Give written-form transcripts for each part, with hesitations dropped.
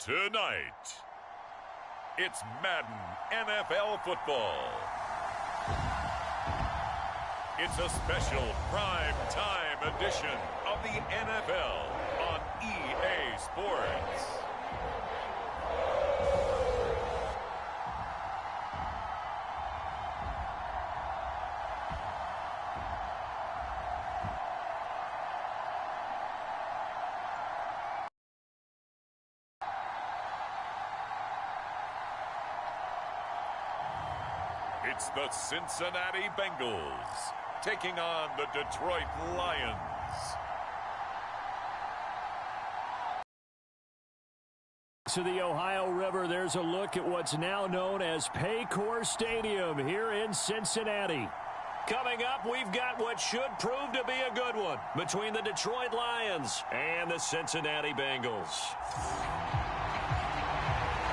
Tonight, it's Madden NFL football. It's a special prime time edition of the NFL on EA Sports. It's the Cincinnati Bengals taking on the Detroit Lions. To the Ohio River, there's a look at what's now known as Paycor Stadium here in Cincinnati. Coming up, we've got what should prove to be a good one between the Detroit Lions and the Cincinnati Bengals.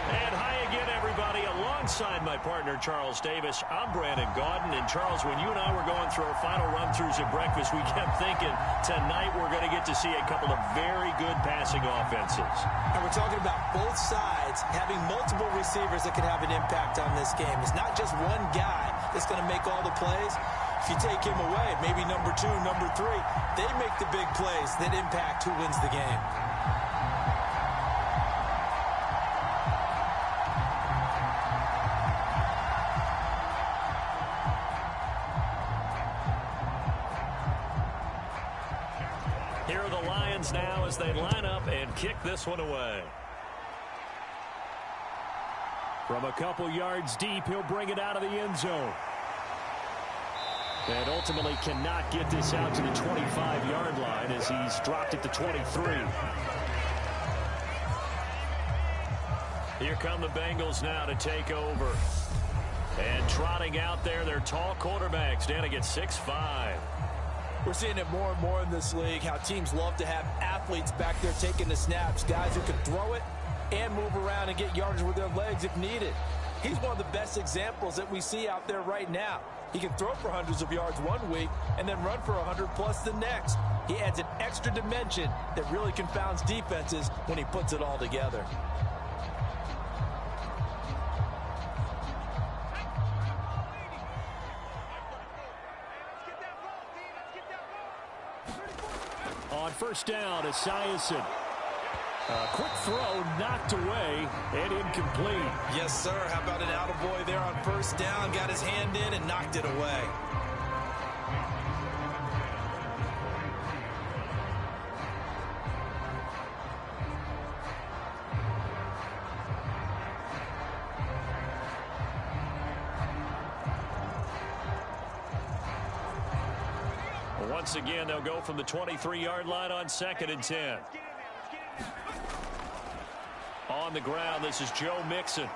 And hi again, everybody. Alongside my partner, Charles Davis, I'm Brandon Gaudin. And, Charles, when you and I were going through our final run-throughs at breakfast, we kept thinking tonight we're going to get to see a couple of very good passing offenses. And we're talking about both sides having multiple receivers that can have an impact on this game. It's not just one guy that's going to make all the plays. If you take him away, maybe number 2, number 3, they make the big plays that impact who wins the game. Here are the Lions now as they line up and kick this one away. From a couple yards deep, he'll bring it out of the end zone. And ultimately cannot get this out to the 25-yard line as he's dropped it to 23. Here come the Bengals now to take over. And trotting out there, their tall quarterback standing at 6'5". We're seeing it more and more in this league, how teams love to have athletes back there taking the snaps, guys who can throw it and move around and get yardage with their legs if needed. He's one of the best examples that we see out there right now. He can throw for hundreds of yards one week and then run for 100+ the next. He adds an extra dimension that really confounds defenses when he puts it all together. On first down, Esiason. A quick throw knocked away and incomplete. Yes, sir. How about an attaboy there on first down? Got his hand in and knocked it away. Once again, they'll go from the 23-yard line on 2nd and 10. On the ground, this is Joe Mixon.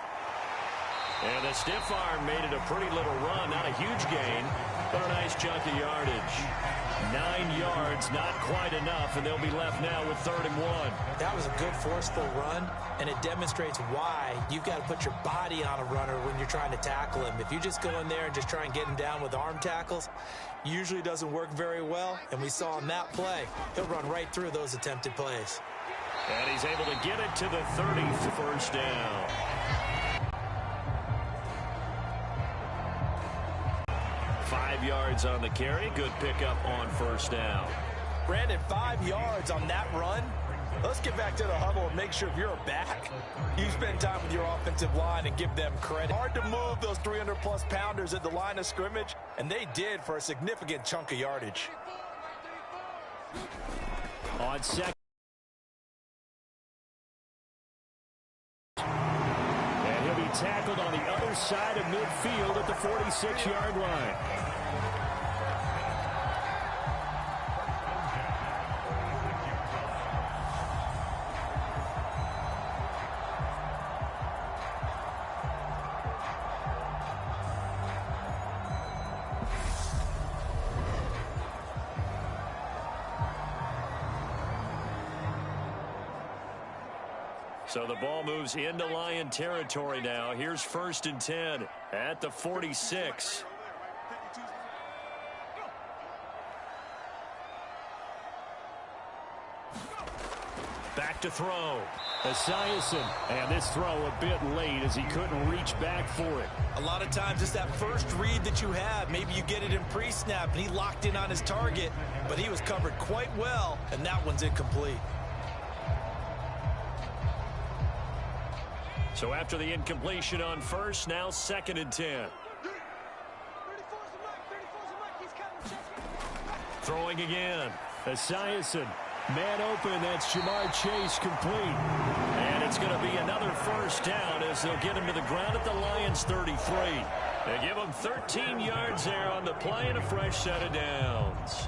And the stiff arm made it a pretty little run. Not a huge gain, but a nice chunk of yardage. 9 yards, not quite enough, and they'll be left now with 3rd and 1. That was a good forceful run, and it demonstrates why you've got to put your body on a runner when you're trying to tackle him. If you just go in there and just try and get him down with arm tackles, usually doesn't work very well, and we saw on that play, he'll run right through those attempted plays. And he's able to get it to the 30 for first down. Five yards on the carry. Good pickup on first down. Brandon, 5 yards on that run. Let's get back to the huddle and make sure if you're a back, you spend time with your offensive line and give them credit. Hard to move those 300+ pounders at the line of scrimmage, and they did for a significant chunk of yardage. On second. Tackled on the other side of midfield at the 46-yard line. So the ball moves into Lion territory now. Here's 1st and 10 at the 46. Back to throw. Esiason. And this throw a bit late as he couldn't reach back for it. A lot of times it's that first read that you have. Maybe you get it in pre-snap and he locked in on his target, but he was covered quite well, and that one's incomplete. So after the incompletion on first, now 2nd and 10. Throwing again. Esiason. Man open, that's Jamar Chase complete. And it's going to be another first down as they'll get him to the ground at the Lions' 33. They give him 13 yards there on the play and a fresh set of downs.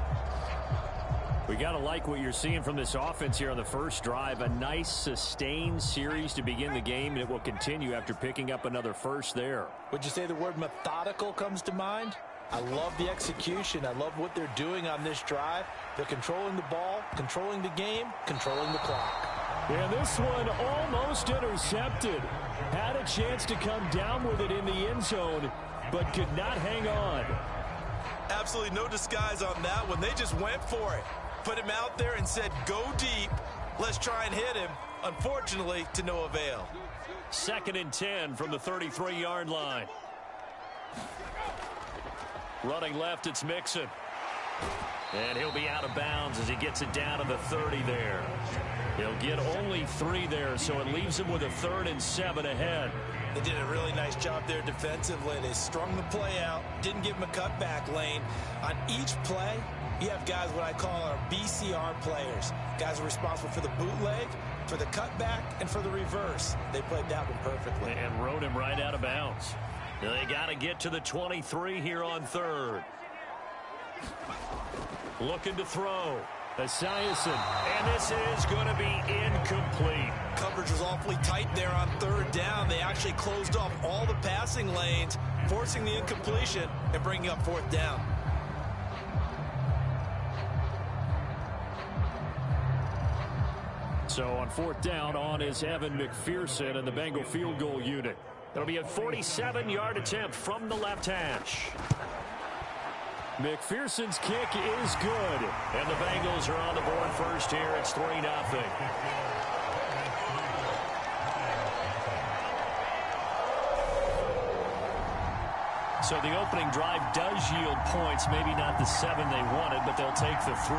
We got to like what you're seeing from this offense here on the first drive. A nice, sustained series to begin the game, and it will continue after picking up another first there. Would you say the word methodical comes to mind? I love the execution. I love what they're doing on this drive. They're controlling the ball, controlling the game, controlling the clock. And this one almost intercepted. Had a chance to come down with it in the end zone, but could not hang on. Absolutely no disguise on that one. They just went for it. Put him out there and said, go deep. Let's try and hit him. Unfortunately, to no avail. 2nd and 10 from the 33-yard line. Running left, it's Mixon. And he'll be out of bounds as he gets it down to the 30 there. He'll get only 3 there, so it leaves him with a 3rd and 7 ahead. They did a really nice job there defensively. They strung the play out, didn't give him a cutback lane. On each play, you have guys what I call our BCR players. Guys are responsible for the bootleg, for the cutback, and for the reverse. They played that one perfectly. And rode him right out of bounds. They got to get to the 23 here on 3rd. Looking to throw. Esiason. And this is going to be incomplete. Coverage was awfully tight there on 3rd down. They actually closed off all the passing lanes, forcing the incompletion and bringing up 4th down. So on 4th down, on is Evan McPherson and the Bengal field goal unit. It'll be a 47-yard attempt from the left hash. McPherson's kick is good. And the Bengals are on the board first here. It's 3-0. So the opening drive does yield points. Maybe not the 7 they wanted, but they'll take the 3.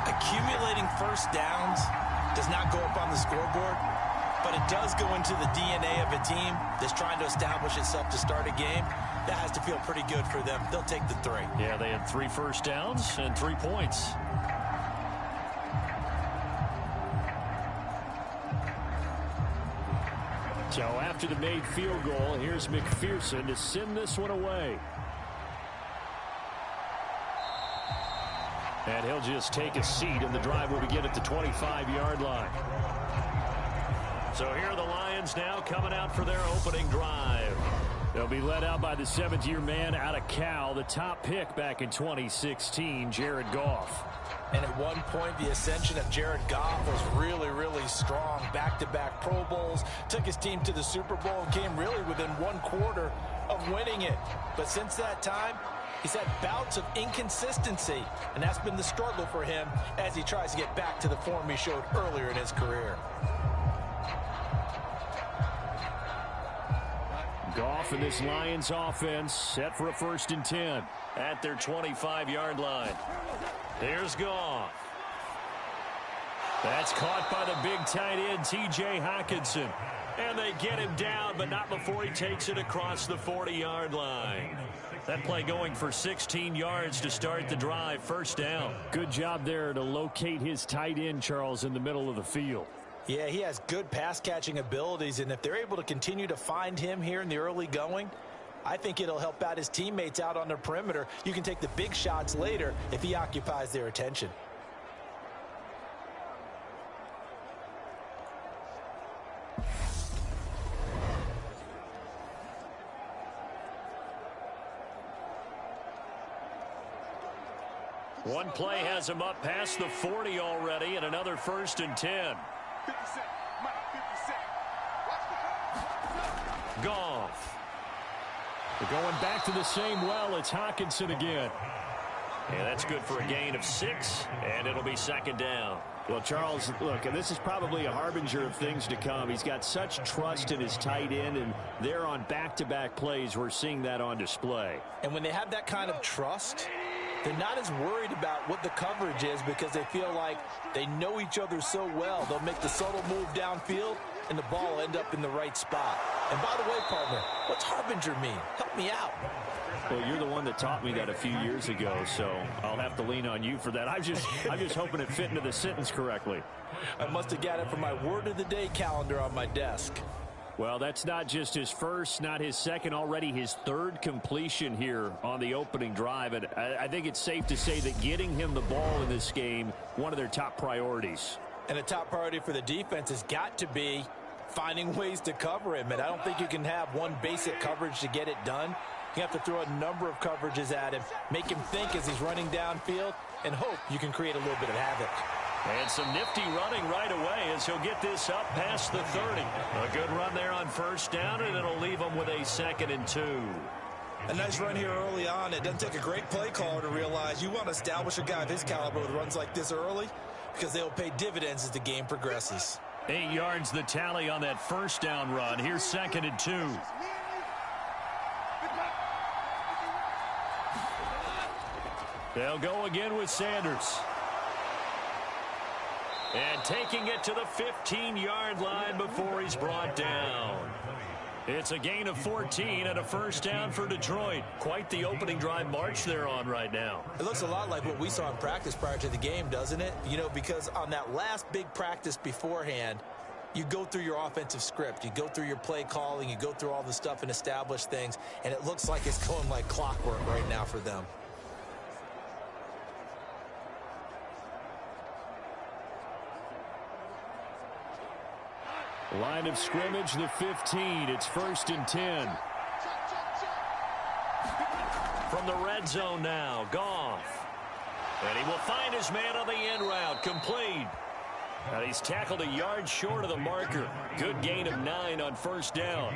Accumulating first downs does not go up on the scoreboard, but it does go into the DNA of a team that's trying to establish itself to start a game. That has to feel pretty good for them. They'll take the 3. Yeah, they had 3 first downs and 3 points. So after the made field goal, here's McPherson to send this one away. And he'll just take a seat, and the drive will begin at the 25-yard line. So here are the Lions now coming out for their opening drive. They'll be led out by the 7th-year man out of Cal, the top pick back in 2016, Jared Goff. And at one point, the ascension of Jared Goff was really, really strong. Back-to-back Pro Bowls, took his team to the Super Bowl and came really within 1 quarter of winning it. But since that time, he's had bouts of inconsistency, and that's been the struggle for him as he tries to get back to the form he showed earlier in his career. Goff and this Lions offense set for a 1st and 10 at their 25-yard line. Here's Goff. That's caught by the big tight end, T.J. Hockenson. And they get him down, but not before he takes it across the 40-yard line. That play going for 16 yards to start the drive. 1st down. Good job there to locate his tight end, Charles, in the middle of the field. Yeah, he has good pass-catching abilities, and if they're able to continue to find him here in the early going, I think it'll help out his teammates out on the perimeter. You can take the big shots later if he occupies their attention. One play has him up past the 40 already, and another 1st and 10. Goff. They're going back to the same well. It's Hockenson again. And that's good for a gain of 6, and it'll be second down. Well, Charles, look, and this is probably a harbinger of things to come. He's got such trust in his tight end, and they're on back-to-back plays. We're seeing that on display. And when they have that kind of trust, they're not as worried about what the coverage is because they feel like they know each other so well. They'll make the subtle move downfield, and the ball will end up in the right spot. And by the way, partner, what's harbinger mean? Help me out. Well, you're the one that taught me that a few years ago, so I'll have to lean on you for that. I'm just hoping it fit into the sentence correctly. I must have got it from my word of the day calendar on my desk. Well, that's not just his first, not his second, already his third completion here on the opening drive. And I think it's safe to say that getting him the ball in this game, one of their top priorities. And a top priority for the defense has got to be finding ways to cover him. And I don't think you can have one basic coverage to get it done. You have to throw a number of coverages at him, make him think as he's running downfield, and hope you can create a little bit of havoc. And some nifty running right away as he'll get this up past the 30. A good run there on first down, and it'll leave him with a 2nd and 2. A nice run here early on. It doesn't take a great play caller to realize you want to establish a guy of his caliber with runs like this early because they'll pay dividends as the game progresses. 8 yards the tally on that first down run. Here's 2nd and 2. They'll go again with Sanders. And taking it to the 15-yard line before he's brought down. It's a gain of 14 and a first down for Detroit. Quite the opening drive march they're on right now. It looks a lot like what we saw in practice prior to the game, doesn't it? You know, because on that last big practice beforehand, you go through your offensive script. You go through your play calling. You go through all the stuff and establish things. And it looks like it's going like clockwork right now for them. Line of scrimmage, the 15. It's 1st and 10. From the red zone now, Goff. And he will find his man on the end route, complete. And he's tackled a yard short of the marker. Good gain of 9 on first down.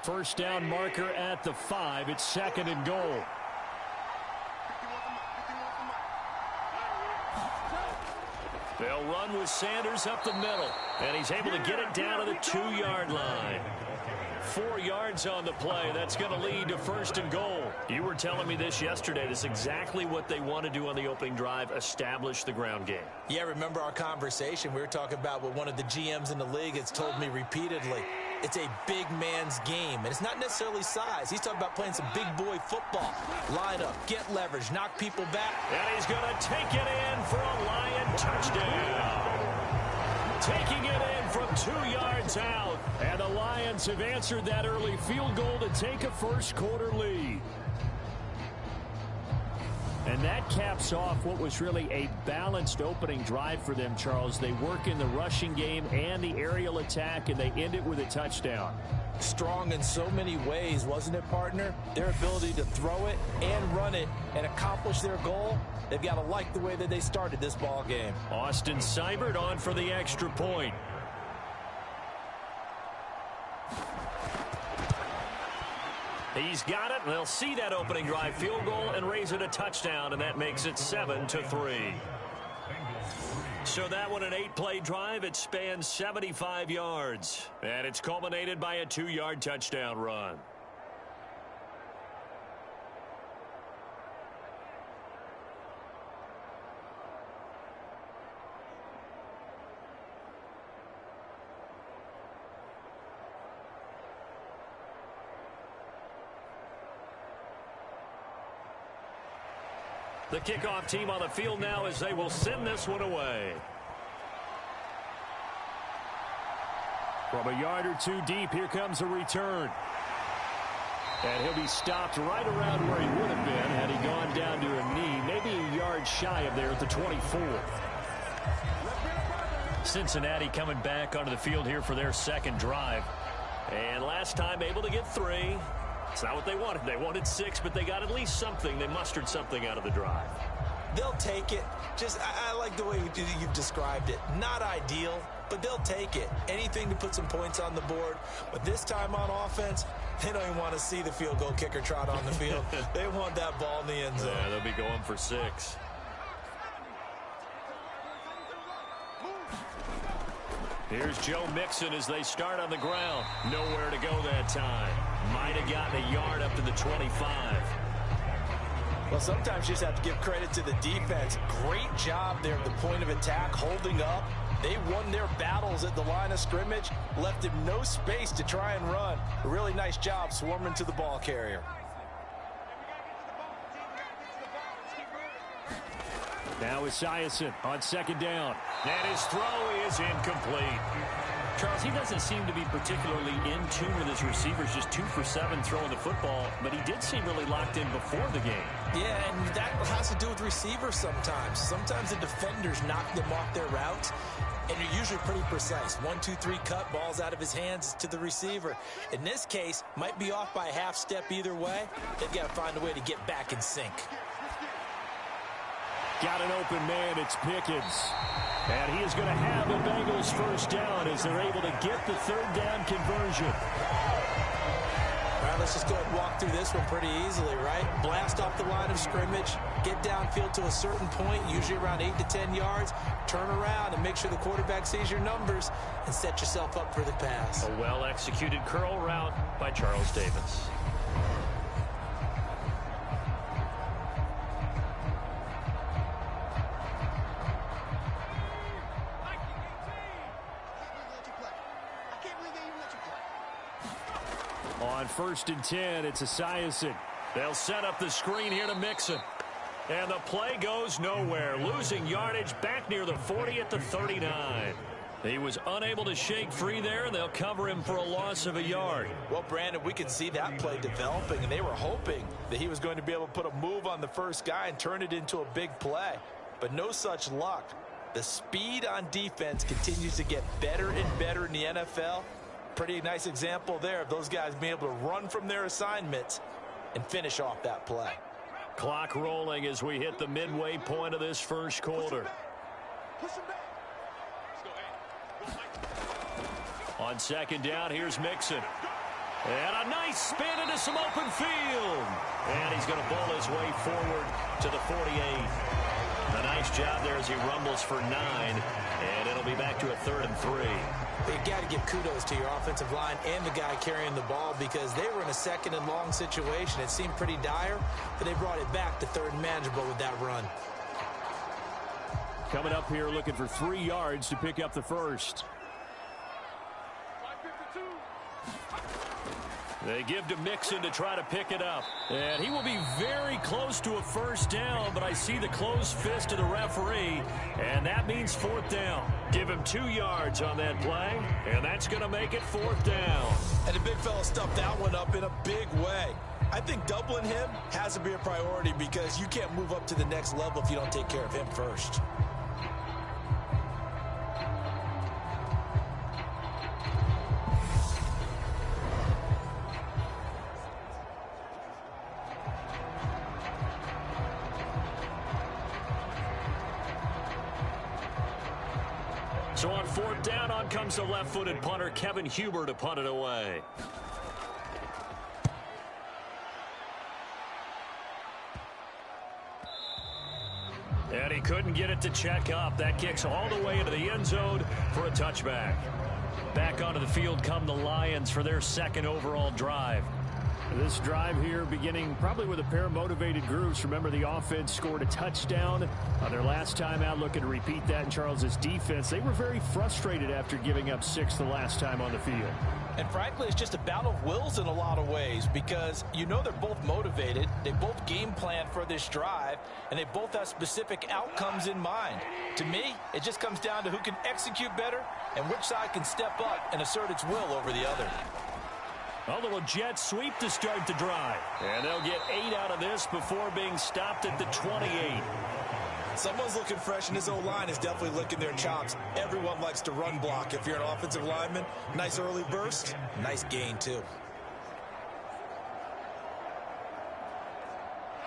First down marker at the 5. It's 2nd and goal. They'll run with Sanders up the middle. And he's able to get it down to the 2-yard line. 4 yards on the play. That's going to lead to 1st and goal. You were telling me this yesterday. This is exactly what they want to do on the opening drive, establish the ground game. Yeah, remember our conversation. We were talking about what one of the GMs in the league has told me repeatedly. It's a big man's game, and it's not necessarily size. He's talking about playing some big boy football. Line up, get leverage, knock people back. And he's going to take it in for a Lion touchdown. Taking it in from 2 yards out. And the Lions have answered that early field goal to take a first quarter lead. And that caps off what was really a balanced opening drive for them, Charles. They work in the rushing game and the aerial attack, and they end it with a touchdown. Strong in so many ways, wasn't it, partner? Their ability to throw it and run it and accomplish their goal, they've got to like the way that they started this ball game. Austin Seibert on for the extra point. He's got it. They'll see that opening drive field goal and raise it a touchdown, and that makes it 7-3. So that one, an 8-play drive. It spans 75 yards, and it's culminated by a 2-yard touchdown run. The kickoff team on the field now as they will send this one away. From a yard or 2 deep, here comes a return. And he'll be stopped right around where he would have been had he gone down to a knee, maybe a yard shy of there at the 24. Cincinnati coming back onto the field here for their second drive. And last time able to get 3. It's not what they wanted. They wanted 6, but they got at least something. They mustered something out of the drive. They'll take it. I like the way you've described it. Not ideal, but they'll take it. Anything to put some points on the board. But this time on offense, they don't even want to see the field goal kicker trot on the field. They want that ball in the end zone. Yeah, they'll be going for 6. Here's Joe Mixon as they start on the ground. Nowhere to go that time. Might have gotten a yard up to the 25. Well, sometimes you just have to give credit to the defense. Great job there at the point of attack, holding up. They won their battles at the line of scrimmage, left him no space to try and run. A really nice job swarming to the ball carrier. Now Esiason on 2nd down. And his throw is incomplete. Charles, he doesn't seem to be particularly in tune with his receivers, just 2 for 7 throwing the football, but he did seem really locked in before the game. Yeah, and that has to do with receivers sometimes. Sometimes the defenders knock them off their routes, and they're usually pretty precise. 1, 2, 3 cut, balls out of his hands to the receiver. In this case, might be off by a half step either way. They've got to find a way to get back in sync. Got an open man, it's Pickens. And he is going to have the Bengals first down as they're able to get the 3rd down conversion. All right, let's just go ahead and walk through this one pretty easily, right? Blast off the line of scrimmage, get downfield to a certain point, usually around 8 to 10 yards, turn around and make sure the quarterback sees your numbers and set yourself up for the pass. A well-executed curl route by Charles Davis. On 1st and 10, it's Esiason. They'll set up the screen here to Mixon. And the play goes nowhere. Losing yardage back near the 40 at the 39. He was unable to shake free there, and they'll cover him for a loss of a yard. Well, Brandon, we can see that play developing, and they were hoping that he was going to be able to put a move on the first guy and turn it into a big play. But no such luck. The speed on defense continues to get better and better in the NFL. Pretty nice example there of those guys being able to run from their assignments and finish off that play. Clock rolling as we hit the midway point of this first quarter. On 2nd down, here's Mixon. And a nice spin into some open field. And he's going to bowl his way forward to the 48. A nice job there as he rumbles for 9. And it'll be back to a 3rd and 3. You got to give kudos to your offensive line and the guy carrying the ball because they were in a 2nd and long situation. It seemed pretty dire, but they brought it back to 3rd and manageable with that run. Coming up here looking for 3 yards to pick up the first. They give to Mixon to try to pick it up. And he will be very close to a first down, but I see the closed fist of the referee, and that means 4th down. Give him 2 yards on that play, and that's going to make it 4th down. And the big fella stuffed that one up in a big way. I think doubling him has to be a priority because you can't move up to the next level if you don't take care of him first. So on 4th down, on comes the left-footed punter, Kevin Huber, to punt it away. And he couldn't get it to check up. That kicks all the way into the end zone for a touchback. Back onto the field come the Lions for their 2nd overall drive. This drive here beginning probably with a pair of motivated groups. Remember, the offense scored a touchdown on their last time out, looking to repeat that in Charles's defense. They were very frustrated after giving up 6 the last time on the field. And frankly, it's just a battle of wills in a lot of ways because you know they're both motivated. They both game plan for this drive, and they both have specific outcomes in mind. To me, it just comes down to who can execute better and which side can step up and assert its will over the other. A little jet sweep to start the drive. And they'll get 8 out of this before being stopped at the 28. Someone's looking fresh, and his O-line is definitely licking their chops. Everyone likes to run block. If you're an offensive lineman, nice early burst, nice gain too.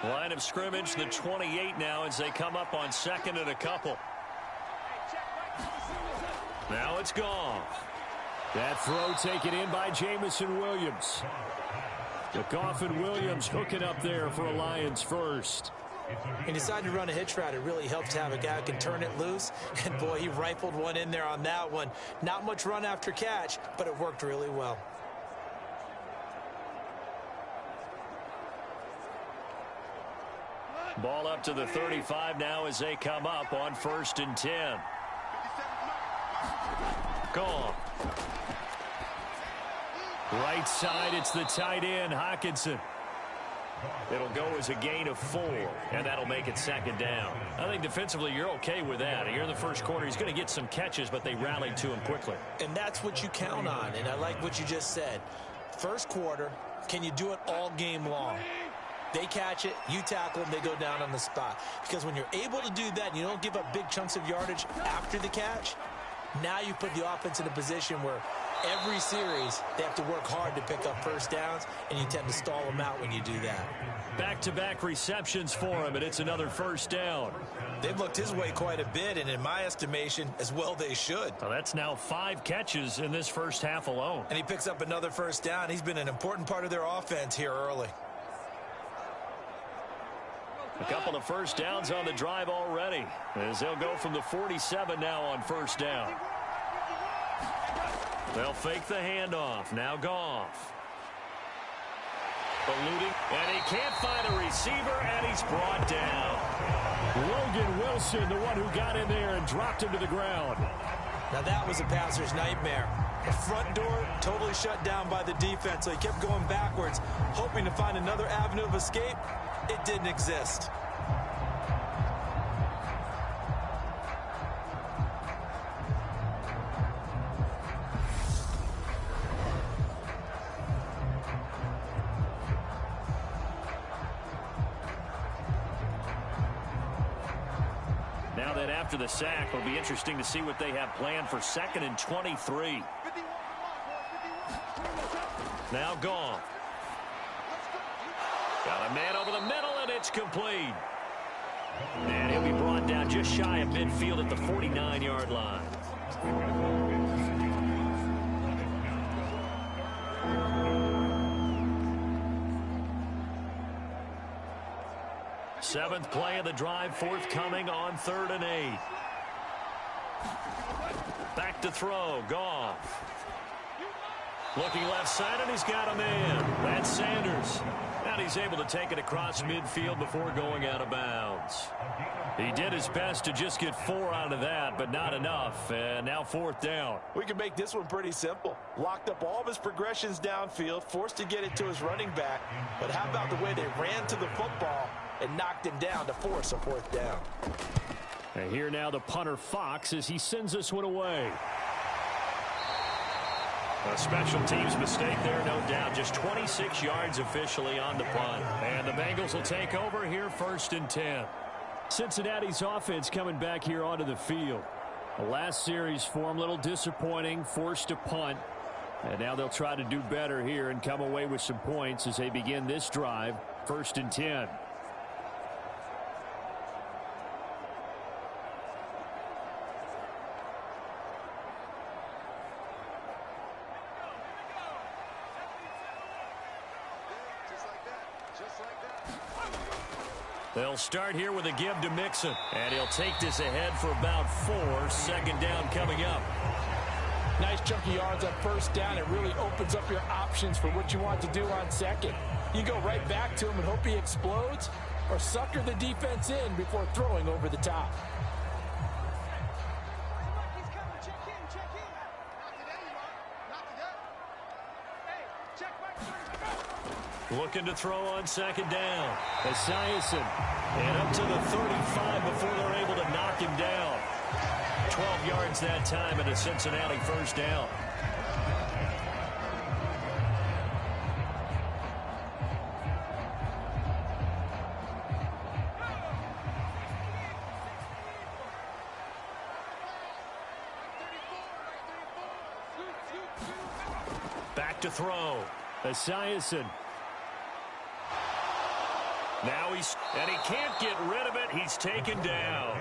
Line of scrimmage, the 28 now as they come up on 2nd and a couple. Now it's gone. That throw taken in by Jamison Williams. The Goff and Williams hooking up there for a Lions first. He decided to run a hitch route. It really helps to have a guy who can turn it loose. And, boy, he rifled one in there on that one. Not much run after catch, but it worked really well. Ball up to the 35 now as they come up on 1st and 10. Gone. Right side, it's the tight end, Hockenson. It'll go as a gain of 4, and that'll make it 2nd down. I think defensively you're okay with that. Here in the first quarter, he's going to get some catches, but they rallied to him quickly. And that's what you count on, and I like what you just said. First quarter, can you do it all game long? They catch it, you tackle them, they go down on the spot. Because when you're able to do that and you don't give up big chunks of yardage after the catch, now you put the offense in a position where every series they have to work hard to pick up first downs, and you tend to stall them out when you do that. Back-to-back receptions for him, and it's another 1st down. They've looked his way quite a bit, and in my estimation, as well they should. Well, that's now 5 catches in this first half alone. And he picks up another 1st down. He's been an important part of their offense here early. A couple of 1st downs on the drive already, as they'll go from the 47 now on 1st down. They'll fake the handoff. Now Goff. Eluding, and he can't find a receiver, and he's brought down. Logan Wilson, the one who got in there and dropped him to the ground. Now that was a passer's nightmare. The front door totally shut down by the defense, so he kept going backwards, hoping to find another avenue of escape. It didn't exist. Now that after the sack, it'll be interesting to see what they have planned for 2nd and 23. Now Goff. Got a man over the middle, and it's complete. And he'll be brought down just shy of midfield at the 49-yard line. Seventh play of the drive, forthcoming on 3rd and 8. Back to throw, Goff. Looking left side, and he's got a man. That's Sanders. And he's able to take it across midfield before going out of bounds. He did his best to just get 4 out of that, but not enough. And now 4th down. We can make this one pretty simple. Locked up all of his progressions downfield, forced to get it to his running back. But how about the way they ran to the football and knocked him down to force a 4th down? And here now the punter Fox as he sends this one away. A special teams mistake there, no doubt. Just 26 yards officially on the punt. And the Bengals will take over here 1st and 10. Cincinnati's offense coming back here onto the field. The last series for them, a little disappointing, forced to punt. And now they'll try to do better here and come away with some points as they begin this drive, 1st and 10. They'll start here with a give to Mixon. And he'll take this ahead for about 4. 2nd down coming up. Nice chunky yards on 1st down. It really opens up your options for what you want to do on 2nd. You go right back to him and hope he explodes, or sucker the defense in before throwing over the top. Looking to throw on 2nd down. Esiason. And up to the 35 before they're able to knock him down. 12 yards that time and a Cincinnati 1st down. Back to throw. Esiason. And he can't get rid of it. He's taken down.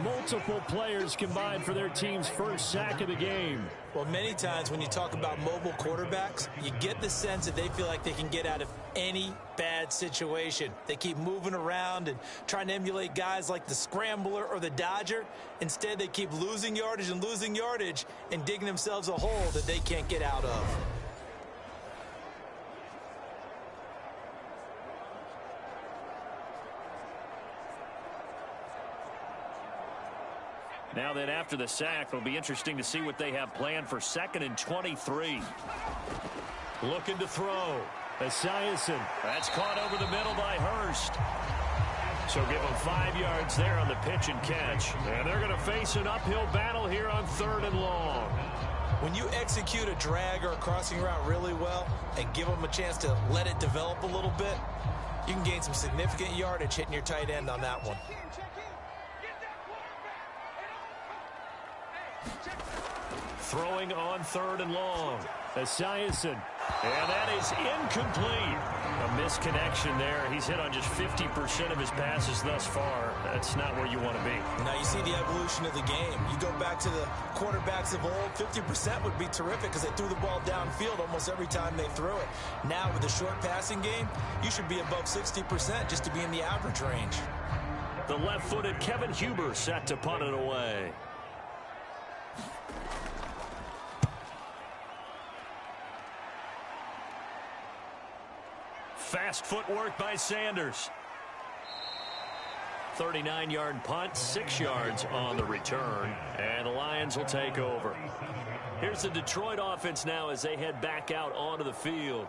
Multiple players combined for their team's first sack of the game. Well, many times when you talk about mobile quarterbacks, you get the sense that they feel like they can get out of any bad situation. They keep moving around and trying to emulate guys like the Scrambler or the Dodger. Instead, they keep losing yardage and digging themselves a hole that they can't get out of. Now that after the sack, it'll be interesting to see what they have planned for 2nd and 23. Looking to throw. Esiason. That's caught over the middle by Hurst. So give them 5 yards there on the pitch and catch. And they're going to face an uphill battle here on 3rd and long. When you execute a drag or a crossing route really well and give them a chance to let it develop a little bit, you can gain some significant yardage hitting your tight end on that one. Throwing on 3rd and long. Esiason. And that is incomplete. A misconnection there. He's hit on just 50% of his passes thus far. That's not where you want to be. Now you see the evolution of the game. You go back to the quarterbacks of old, 50% would be terrific because they threw the ball downfield almost every time they threw it. Now with the short passing game, you should be above 60% just to be in the average range. The left-footed Kevin Huber set to punt it away. Fast footwork by Sanders. 39-yard punt, 6 yards on the return, and the Lions will take over. Here's the Detroit offense now as they head back out onto the field.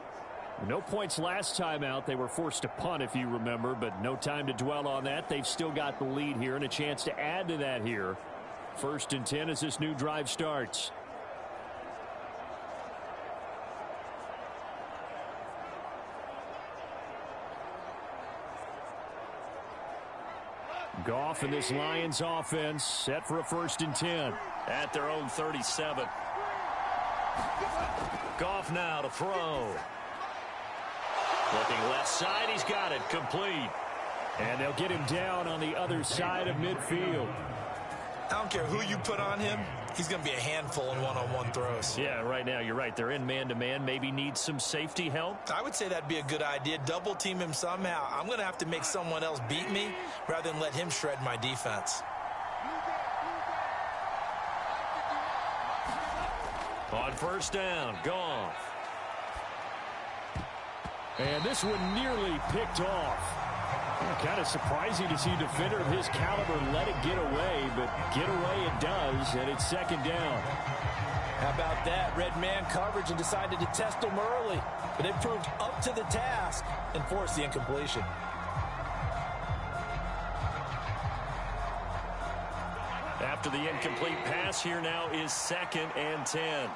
No points last time out. They were forced to punt, if you remember, but no time to dwell on that. They've still got the lead here and a chance to add to that here. 1st and 10 as this new drive starts. Goff and this Lions offense set for a 1st and 10. At their own 37. Goff now to throw. Looking left side, he's got it, complete. And they'll get him down on the other side of midfield. I don't care who you put on him, he's going to be a handful in one-on-one throws. Yeah, right now, you're right. They're in man-to-man, maybe need some safety help. I would say that'd be a good idea. Double team him somehow. I'm going to have to make someone else beat me rather than let him shred my defense. On 1st down, Goff. And this one nearly picked off. Kind of surprising to see a defender of his caliber let it get away, but get away it does, and it's 2nd down. How about that? Red man coverage and decided to test him early, but they proved up to the task and forced the incompletion. After the incomplete pass, here now is 2nd and 10.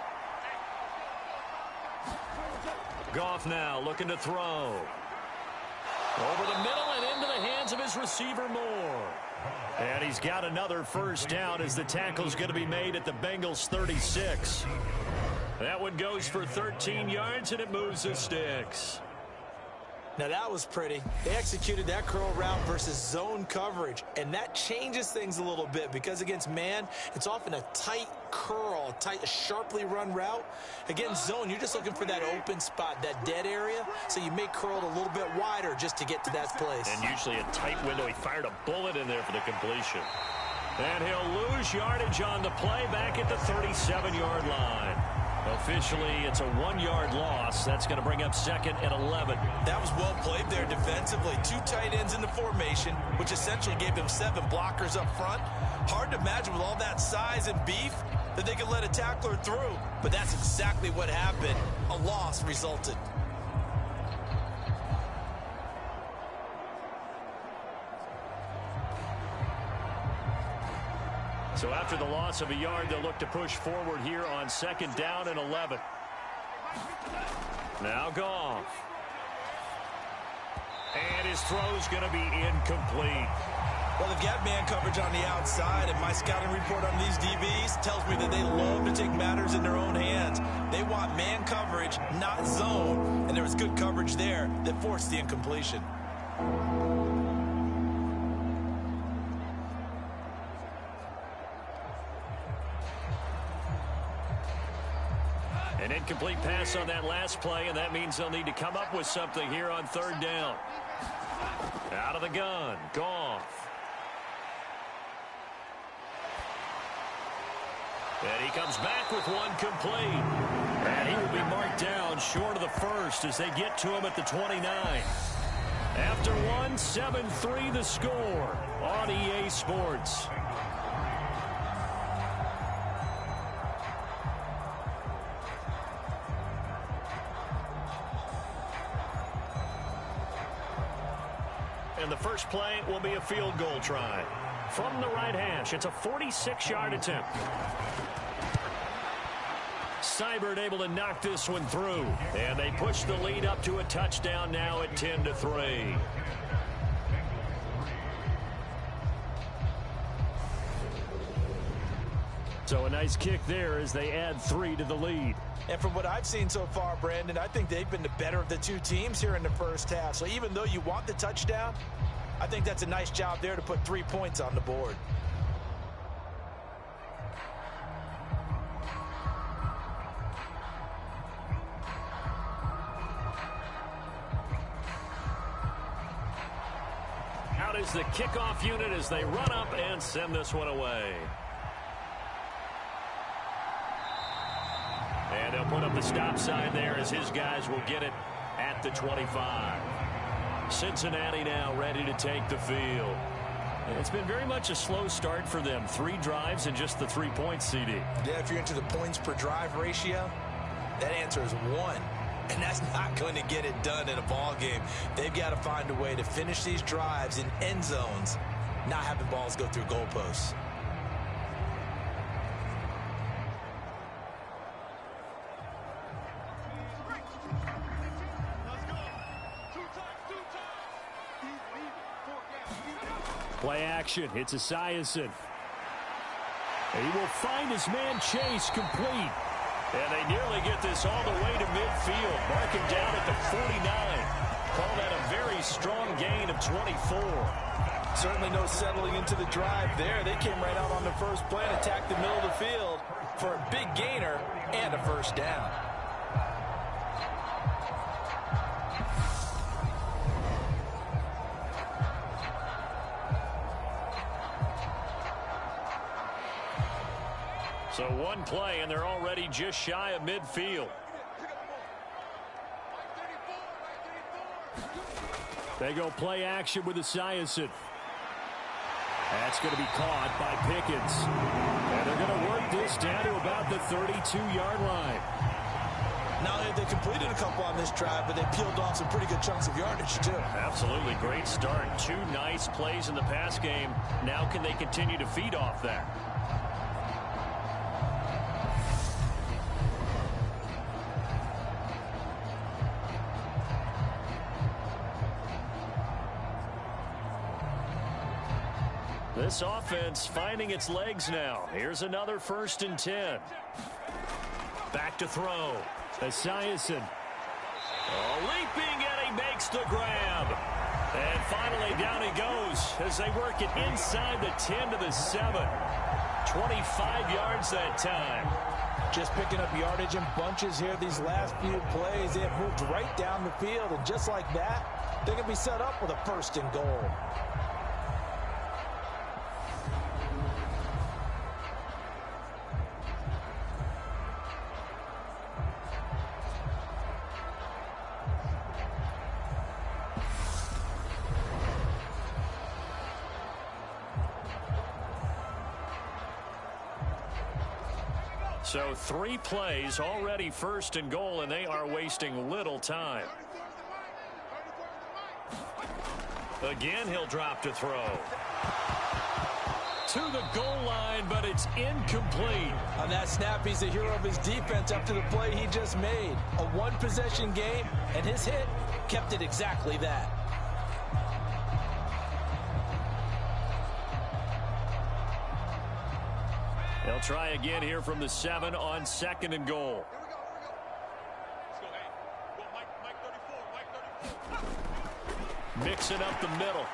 Goff now looking to throw. Over the middle and into the hands of his receiver Moore. And he's got another 1st down as the tackle's going to be made at the Bengals 36. That one goes for 13 yards and it moves the sticks. Now that was pretty. They executed that curl route versus zone coverage, and that changes things a little bit because against man, it's often a tight curl, a sharply run route. Against zone, you're just looking for that open spot, that dead area, so you may curl it a little bit wider just to get to that place. And usually a tight window. He fired a bullet in there for the completion. And he'll lose yardage on the play back at the 37-yard line. Officially, it's a 1-yard loss. That's going to bring up 2nd and 11. That was well played there defensively. 2 tight ends in the formation, which essentially gave them 7 blockers up front. Hard to imagine with all that size and beef that they could let a tackler through. But that's exactly what happened. A loss resulted. So after the loss of a yard, they'll look to push forward here on 2nd down and 11. Now Goff. And his throw's going to be incomplete. Well, they've got man coverage on the outside, and my scouting report on these DBs tells me that they love to take matters in their own hands. They want man coverage, not zone, and there was good coverage there that forced the incompletion. An incomplete pass on that last play, and that means they'll need to come up with something here on third down. Out of the gun, Goff. And he comes back with one complete. And he will be marked down short of the first as they get to him at the 29. After one, 7-3 the score on EA Sports. And the first play will be a field goal try. From the right hash, it's a 46-yard attempt. Seibert able to knock this one through. And they push the lead up to a touchdown now at 10-3. So a nice kick there as they add 3 to the lead. And from what I've seen so far, Brandon, I think they've been the better of the two teams here in the first half. So even though you want the touchdown, I think that's a nice job there to put 3 points on the board. Out is the kickoff unit as they run up and send this one away. And they'll put up the stop sign there as his guys will get it at the 25. Cincinnati now ready to take the field. It's been very much a slow start for them. 3 drives and just the 3 points, CD. Yeah, if you're into the points per drive ratio, that answer is 1. And that's not going to get it done in a ball game. They've got to find a way to finish these drives in end zones, not having balls go through goalposts. Play action. It's Esiason. And he will find his man Chase complete. And they nearly get this all the way to midfield. Mark him down at the 49. Call that a very strong gain of 24. Certainly no settling into the drive there. They came right out on the first play and attacked the middle of the field for a big gainer and a first down. So one play, and they're already just shy of midfield. They go play action with Esiason. That's going to be caught by Pickens. And they're going to work this down to about the 32-yard line. Not only have they completed a couple on this drive, but they peeled off some pretty good chunks of yardage, too. Absolutely. Great start. 2 nice plays in the pass game. Now can they continue to feed off that? This offense finding its legs now. Here's another 1st and 10. Back to throw. Esiason. Leaping, and he makes the grab. And finally down he goes as they work it inside the 10 to the 7. 25 yards that time. Just picking up yardage in bunches here these last few plays. They have moved right down the field, and just like that, they're going to be set up with a 1st and goal. So 3 plays, already 1st and goal, and they are wasting little time. Again, he'll drop to throw. To the goal line, but it's incomplete. On that snap, he's the hero of his defense after the play he just made. A 1-possession game, and his hit kept it exactly that. They'll try again here from the 7 on 2nd and goal. Mixing up the middle.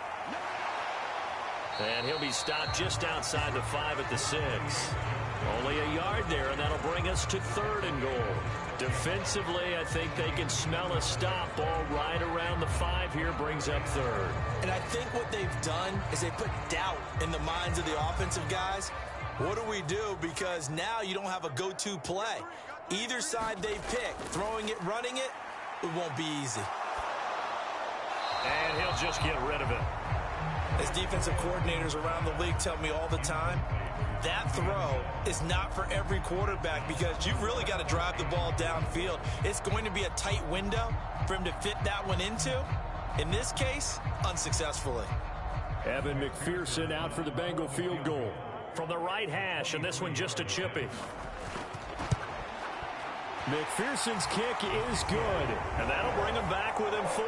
And he'll be stopped just outside the 5 at the 6. Only a yard there, and that'll bring us to 3rd and goal. Defensively, I think they can smell a stop. Ball right around the 5 here, brings up 3rd. And I think what they've done is they put doubt in the minds of the offensive guys. What do we do? Because now you don't have a go-to play. Either side they pick, throwing it, running it, it won't be easy. And he'll just get rid of it. As defensive coordinators around the league tell me all the time, that throw is not for every quarterback because you've really got to drive the ball downfield. It's going to be a tight window for him to fit that one into. In this case, unsuccessfully. Evan McPherson out for the Bengal field goal. From the right hash, and this one just a chippy. McPherson's kick is good, and that'll bring him back within 4.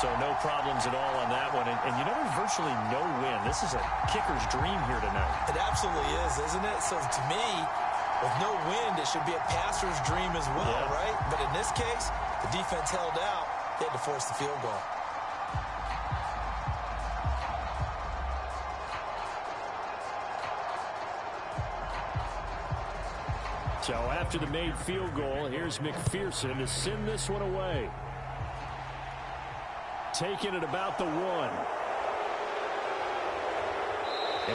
So no problems at all on that one. And you know, there's virtually no win. This is a kicker's dream here tonight. It absolutely is, isn't it? So to me, with no wind, it should be a passer's dream as well, right? But in this case, the defense held out. They had to force the field goal. So after the made field goal, here's McPherson to send this one away. Taking it about the 1.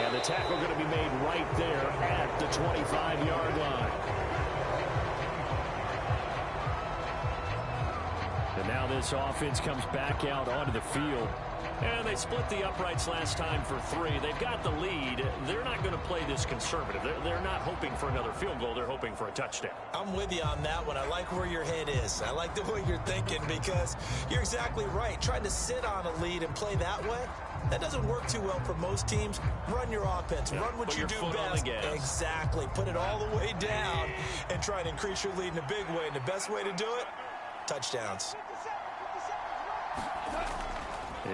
And the tackle going to be made right there at the 25-yard line. And now this offense comes back out onto the field. And they split the uprights last time for 3. They've got the lead. They're not going to play this conservative. They're not hoping for another field goal. They're hoping for a touchdown. I'm with you on that one. I like where your head is. I like the way you're thinking because you're exactly right. Trying to sit on a lead and play that way, that doesn't work too well for most teams. Run your offense. Run what you do best. Exactly. Put it all the way down and try and increase your lead in a big way. And the best way to do it, touchdowns.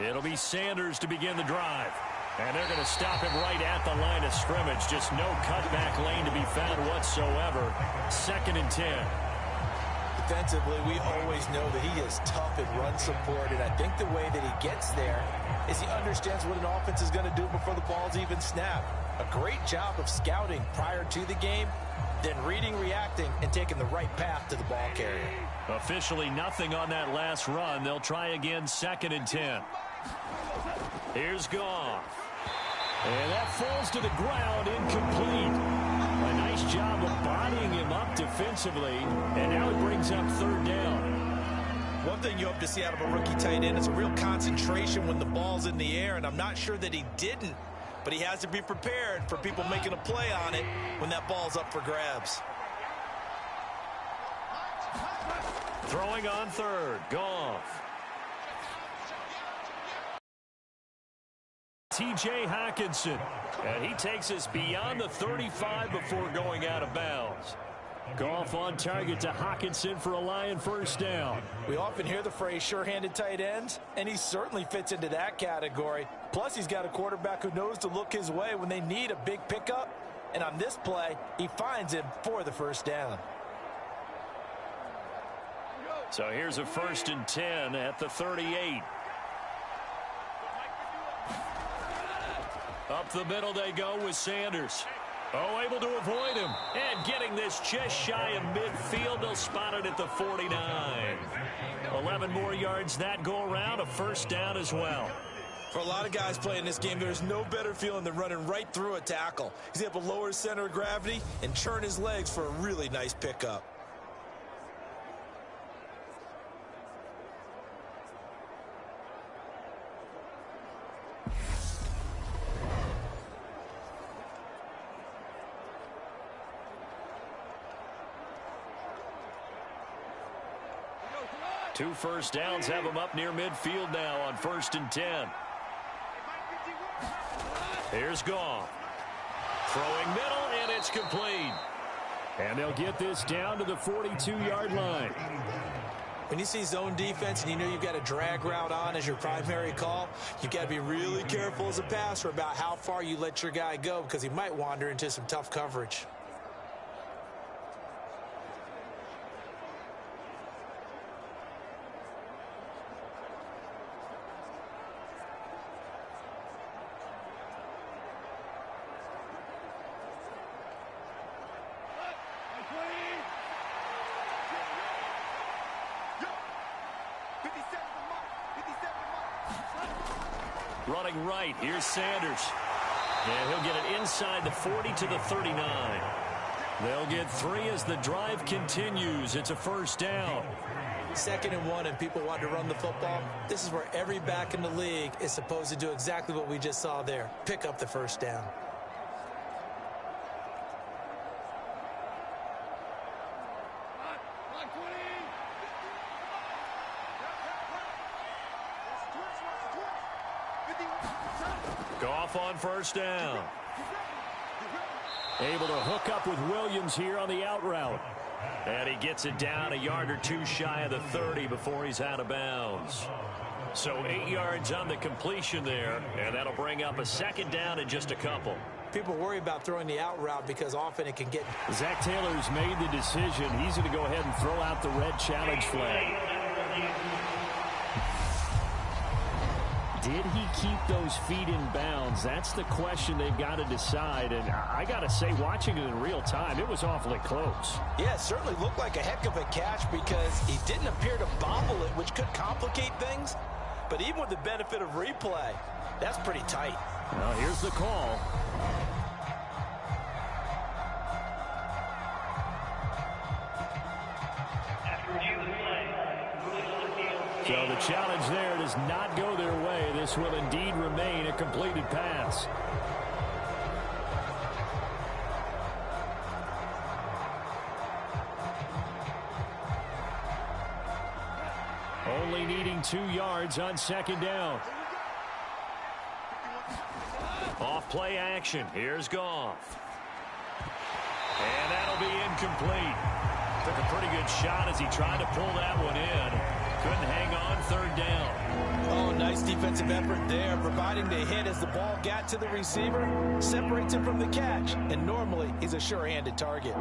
It'll be Sanders to begin the drive. And they're going to stop him right at the line of scrimmage. Just no cutback lane to be found whatsoever. 2nd and 10. Defensively, we always know that he is tough in run support. And I think the way that he gets there is he understands what an offense is going to do before the ball's even snapped. A great job of scouting prior to the game, then reading, reacting, and taking the right path to the ball carrier. Officially nothing on that last run. They'll try again, 2nd and 10. Here's Goff. And that falls to the ground, incomplete. A nice job of bodying him up defensively, and now it brings up 3rd down. One thing you hope to see out of a rookie tight end is a real concentration when the ball's in the air, and I'm not sure that he didn't, but he has to be prepared for people making a play on it when that ball's up for grabs. Throwing on 3rd, Goff. T.J. Hockenson, and he takes us beyond the 35 before going out of bounds. Goff on target to Hockenson for a Lion 1st down. We often hear the phrase sure-handed tight ends, and he certainly fits into that category. Plus, he's got a quarterback who knows to look his way when they need a big pickup. And on this play, he finds him for the 1st down. So here's a 1st and 10 at the 38. Up the middle they go with Sanders. Oh, able to avoid him. And getting this just shy of midfield. They'll spot it at the 49. 11 more yards that go around. A 1st down as well. For a lot of guys playing this game, there's no better feeling than running right through a tackle. He's able to lower his center of gravity and turn his legs for a really nice pickup. Two 1st downs have him up near midfield now on 1st and 10. Here's Goff. Throwing middle, and it's complete. And they'll get this down to the 42-yard line. When you see zone defense and you know you've got a drag route on as your primary call, you've got to be really careful as a passer about how far you let your guy go because he might wander into some tough coverage. Running right, here's Sanders. And he'll get it inside the 40 to the 39. They'll get 3 as the drive continues. It's a first down. 2nd and 1, and people want to run the football. This is where every back in the league is supposed to do exactly what we just saw there. Pick up the first down. Goff on first down. Able to hook up with Williams here on the out route. And he gets it down a yard or 2 shy of the 30 before he's out of bounds. So 8 yards on the completion there, and that'll bring up a 2nd down in just a couple. People worry about throwing the out route because often it can get... Zach Taylor's made the decision. He's going to go ahead and throw out the red challenge flag. Did he keep those feet in bounds? That's the question they've got to decide. And I got to say, watching it in real time, it was awfully close. Yeah, it certainly looked like a heck of a catch because he didn't appear to bobble it, which could complicate things. But even with the benefit of replay, that's pretty tight. Well, here's the call. So the challenge there does not go their way. This will indeed remain a completed pass. Only needing 2 yards on 2nd down. Off play action. Here's Goff. And that'll be incomplete. Took a pretty good shot as he tried to pull that one in. Couldn't hang on 3rd down. Oh, nice defensive effort there, providing the hit as the ball got to the receiver, separates him from the catch, and normally he's a sure-handed target.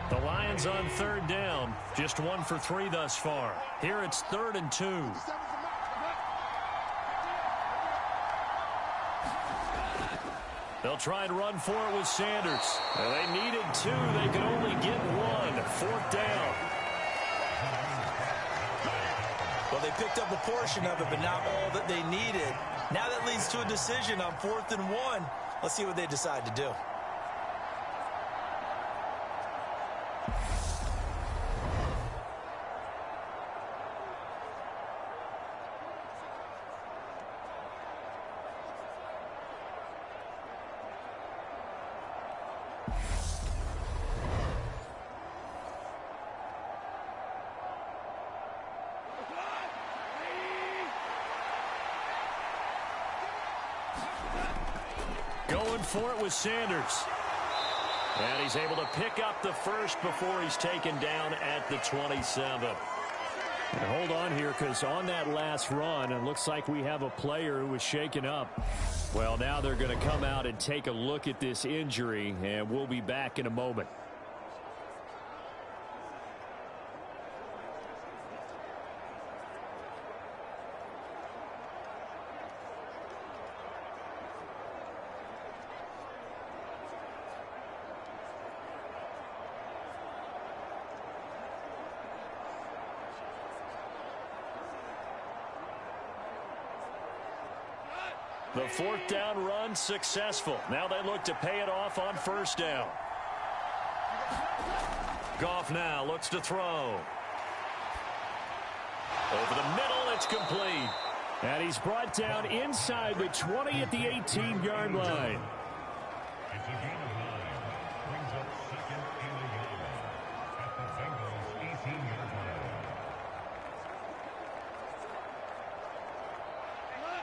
The Lions on 3rd down. Just 1 for 3 thus far. Here it's 3rd and 2. They'll try and run for it with Sanders. Well, they needed 2. They could only get 1. 4th down. Well, they picked up a portion of it, but not all that they needed. Now that leads to a decision on 4th and 1. Let's see what they decide to do. Going for it with Sanders. And he's able to pick up the first before he's taken down at the 27. And hold on here, because on that last run, it looks like we have a player who was shaken up. Well, now they're going to come out and take a look at this injury, and we'll be back in a moment. The 4th down run successful. Now they look to pay it off on 1st down. Goff now looks to throw. Over the middle, it's complete. And he's brought down inside the 20 at the 18-yard line.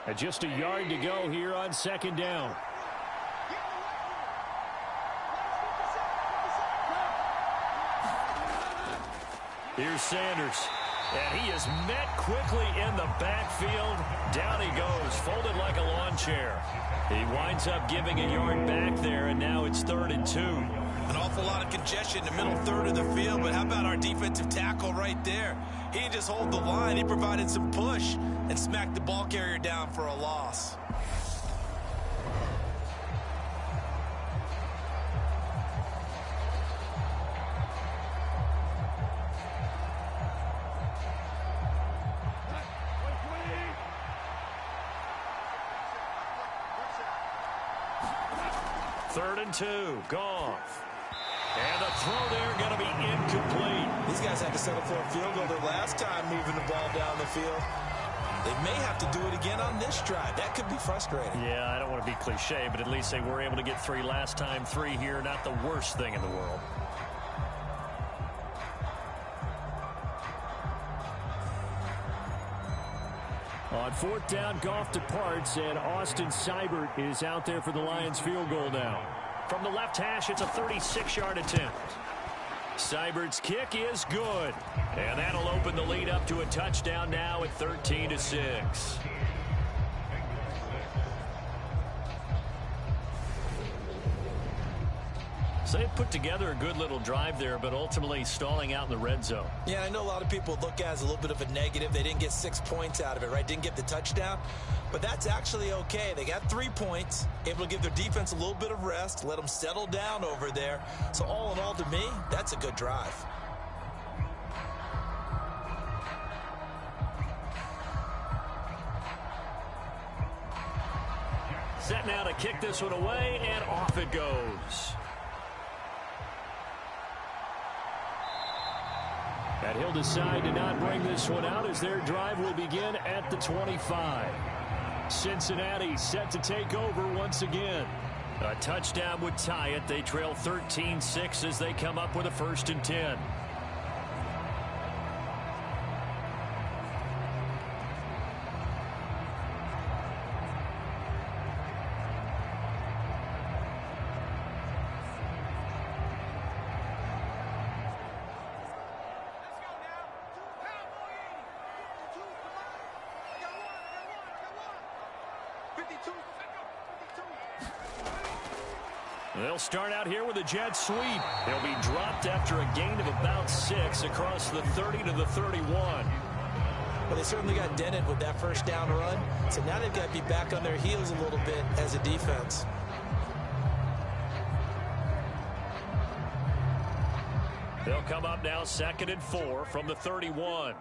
And just a yard to go here on 2nd down. Here's Sanders. And he is met quickly in the backfield. Down he goes, folded like a lawn chair. He winds up giving a yard back there, and now it's 3rd and 2. An awful lot of congestion in the middle third of the field, but how about our defensive tackle right there? He didn't just hold the line. He provided some push and smacked the ball carrier down for a loss. Third and 2, Goff. And the throw there going to be incomplete. These guys had to settle for a field goal their last time moving the ball down the field. They may have to do it again on this drive. That could be frustrating. Yeah, I don't want to be cliche, but at least they were able to get 3 last time. 3 here, not the worst thing in the world. On 4th down, Goff departs, and Austin Seibert is out there for the Lions field goal now. From the left hash, it's a 36-yard attempt. Seibert's kick is good, and that'll open the lead up to a touchdown now at 13-6. So they put together a good little drive there, but ultimately stalling out in the red zone. Yeah, I know a lot of people look at it as a little bit of a negative. They didn't get 6 points out of it, right? Didn't get the touchdown. But that's actually okay. They got 3 points, able to give their defense a little bit of rest, let them settle down over there. So all in all, to me, that's a good drive. Set now to kick this one away, and off it goes. And he'll decide to not bring this one out as their drive will begin at the 25. Cincinnati set to take over once again. A touchdown would tie it. They trail 13-6 as they come up with a 1st and 10. They'll start out here with a jet sweep. They'll be dropped after a gain of about 6 across the 30 to the 31. Well, they certainly got dented with that 1st down run. So now they've got to be back on their heels a little bit as a defense. They'll come up now 2nd and 4 from the 31.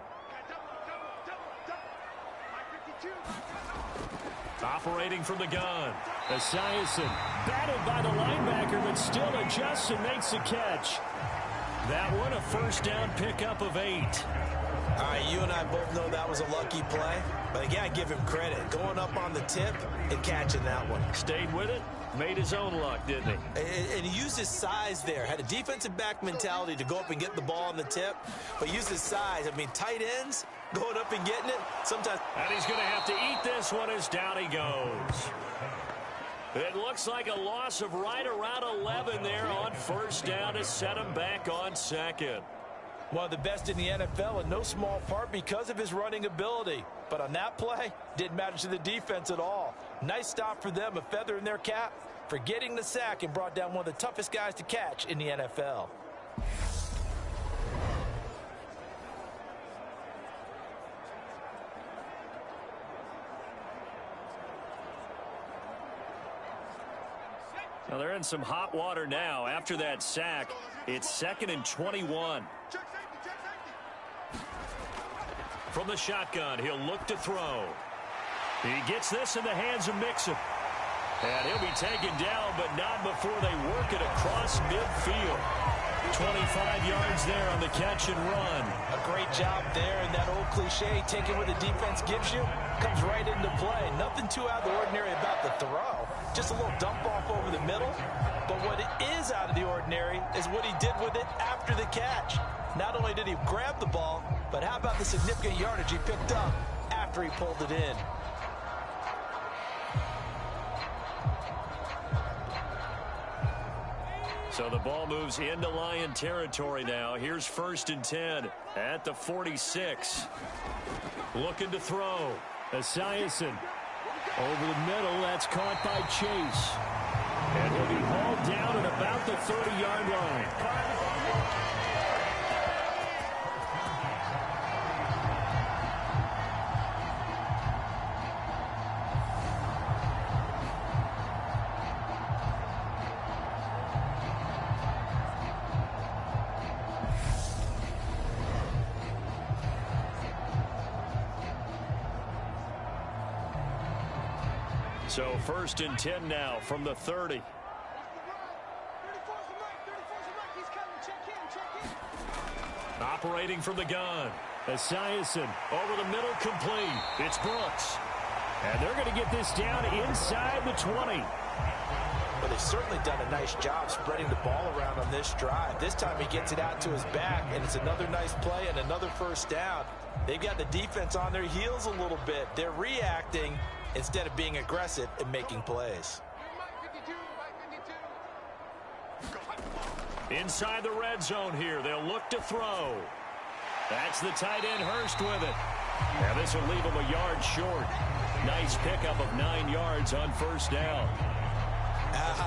Operating from the gun. Esiason battled by the linebacker, but still adjusts and makes the catch. That one a 1st down pickup of 8. All right, you and I both know that was a lucky play. But again, I give him credit. Going up on the tip and catching that one. Stayed with it. Made his own luck, didn't he? And he used his size there. Had a defensive back mentality to go up and get the ball on the tip. But used his size. I mean, tight ends going up and getting it. Sometimes. And he's going to have to eat this one as down he goes. It looks like a loss of right around 11 there on 1st down to set him back on 2nd. One of the best in the NFL in no small part because of his running ability. But on that play, didn't matter to the defense at all. Nice stop for them, a feather in their cap for getting the sack and brought down one of the toughest guys to catch in the NFL. Well, they're in some hot water now. After that sack, it's 2nd and 21. From the shotgun, he'll look to throw. He gets this in the hands of Mixon. And he'll be taken down, but not before they work it across midfield. 25 yards there on the catch and run. A great job there, and that old cliche, taking what the defense gives you, comes right into play. Nothing too out of the ordinary about the throw. Just a little dump off over the middle. But what is out of the ordinary is what he did with it after the catch. Not only did he grab the ball, but how about the significant yardage he picked up after he pulled it in. So the ball moves into Lion territory now. Here's 1st and 10 at the 46. Looking to throw. Esiason over the middle. That's caught by Chase. And he'll be hauled down at about the 30-yard line. So 1st and 10 now from the 30. Operating from the gun. Esiason over the middle, complete. It's Brooks. And they're going to get this down inside the 20. Well, they've certainly done a nice job spreading the ball around on this drive. This time he gets it out to his back, and it's another nice play and another first down. They've got the defense on their heels a little bit. They're reacting instead of being aggressive and making plays. Inside the red zone here, they'll look to throw. That's the tight end Hurst with it. Now this will leave him a yard short. Nice pickup of 9 yards on first down.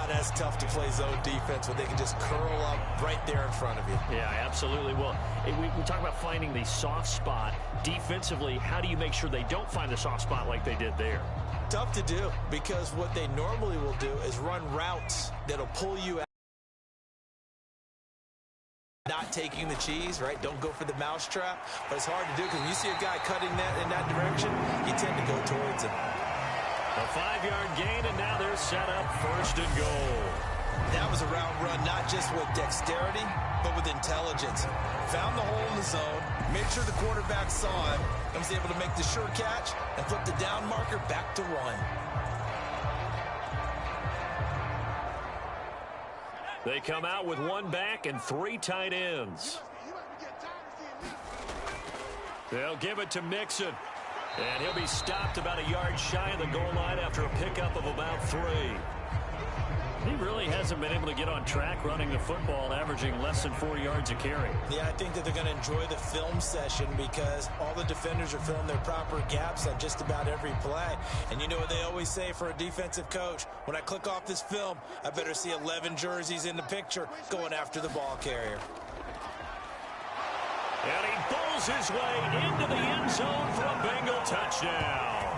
That's tough to play zone defense when they can just curl up right there in front of you. Yeah, absolutely. Well, we talk about finding the soft spot. Defensively, how do you make sure they don't find the soft spot like they did there? Tough to do, because what they normally will do is run routes that'll pull you out. Not taking the cheese, right? Don't go for the mousetrap. But it's hard to do because when you see a guy cutting that in that direction, you tend to go towards him. A 5-yard gain, and now they're set up 1st and goal. That was a route run, not just with dexterity, but with intelligence. Found the hole in the zone, made sure the quarterback saw him, and was able to make the sure catch and flip the down marker back to 1. They come out with 1 back and 3 tight ends. They'll give it to Mixon. And he'll be stopped about a yard shy of the goal line after a pickup of about 3. He really hasn't been able to get on track running the football, averaging less than 4 yards a carry. Yeah, I think that they're going to enjoy the film session because all the defenders are filling their proper gaps on just about every play. And you know what they always say for a defensive coach? When I click off this film, I better see 11 jerseys in the picture going after the ball carrier. And he pulls his way into the end zone for a Bengal touchdown.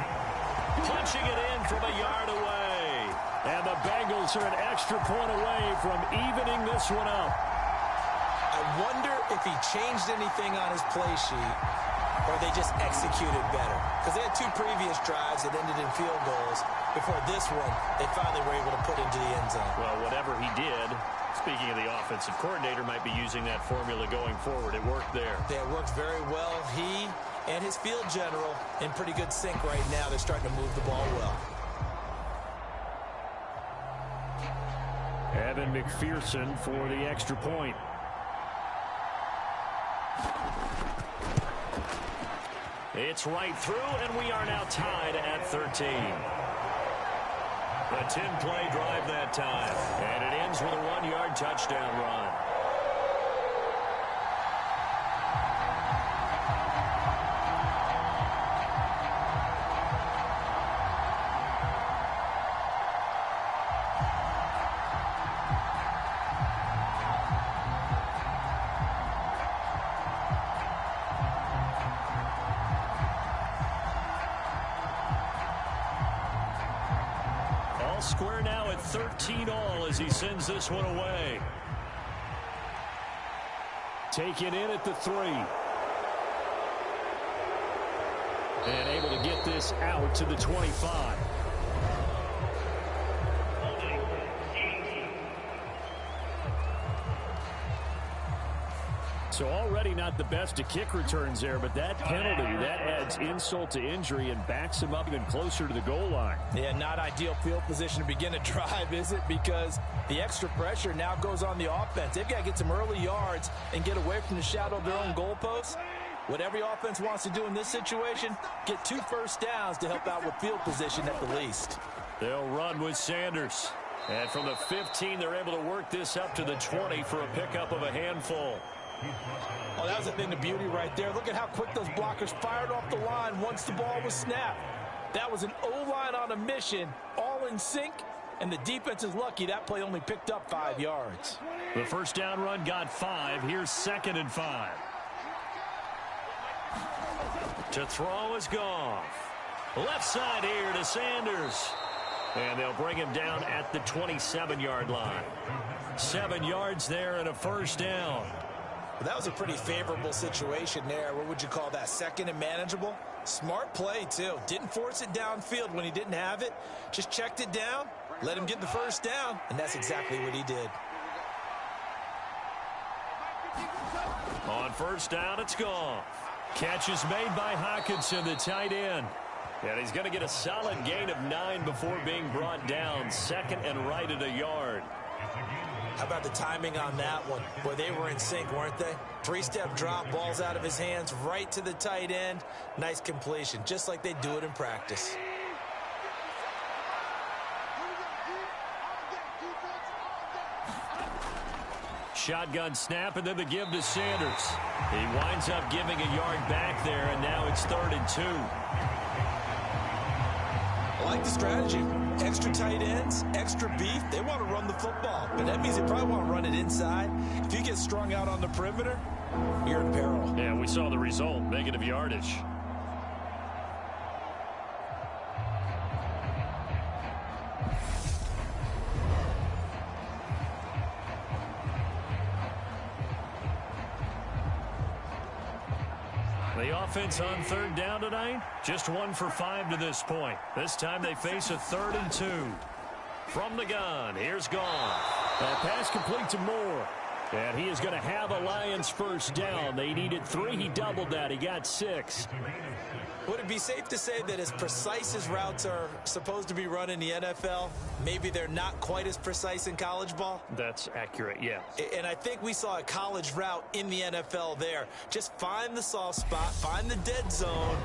Punching it in from a yard away. And the Bengals are an extra point away from evening this one up. I wonder if he changed anything on his play sheet or they just executed better. Because they had 2 previous drives that ended in field goals. Before this one, they finally were able to put into the end zone. Well, whatever he did, speaking of the offensive coordinator, might be using that formula going forward. It worked there. Yeah, it worked very well. He and his field general in pretty good sync right now. They're starting to move the ball well. Evan McPherson for the extra point. It's right through, and we are now tied at 13. A 10-play drive that time, and it ends with a 1-yard touchdown run. Square now at 13-all as he sends this one away. Taken in at the 3. And able to get this out to the 25. So already not the best of kick returns there, but that penalty, that adds insult to injury and backs him up even closer to the goal line. Yeah, not ideal field position to begin a drive, is it? Because the extra pressure now goes on the offense. They've got to get some early yards and get away from the shadow of their own goalposts. What every offense wants to do in this situation, get 2 first downs to help out with field position at the least. They'll run with Sanders. And from the 15, they're able to work this up to the 20 for a pickup of a handful. Oh, that was a thing of beauty right there. Look at how quick those blockers fired off the line once the ball was snapped. That was an O-line on a mission, all in sync, And the defense is lucky that play only picked up 5 yards. The first down run got 5. Here's 2nd and 5. To throw is Goff. Left side here to Sanders. And they'll bring him down at the 27-yard line. 7 yards there and a first down. Well, that was a pretty favorable situation there. What would you call that? 2nd and manageable? Smart play, too. Didn't force it downfield when he didn't have it. Just checked it down, let him get the first down, and that's exactly what he did. On first down, it's Goff. Catch is made by Hockenson, the tight end. And he's going to get a solid gain of 9 before being brought down. 2nd and right at a yard. How about the timing on that one? Boy, they were in sync, weren't they? 3-step drop, balls out of his hands, right to the tight end. Nice completion, just like they do it in practice. Shotgun snap, and then the give to Sanders. He winds up giving a yard back there, and now it's 3rd and 2. I like the strategy. Extra tight ends, extra beef. They want to run the football, but that means they probably want to run it inside. If you get strung out on the perimeter, you're in peril. Yeah, we saw the result, negative yardage. The offense on 3rd down tonight, just 1 for 5 to this point. This time they face a 3rd and 2. From the gun, here's Goff. A pass complete to Moore. And he is going to have a Lions first down. They needed 3. He doubled that. He got 6. Would it be safe to say that as precise as routes are supposed to be run in the NFL, maybe they're not quite as precise in college ball? That's accurate, yeah. And I think we saw a college route in the NFL there. Just find the soft spot, find the dead zone,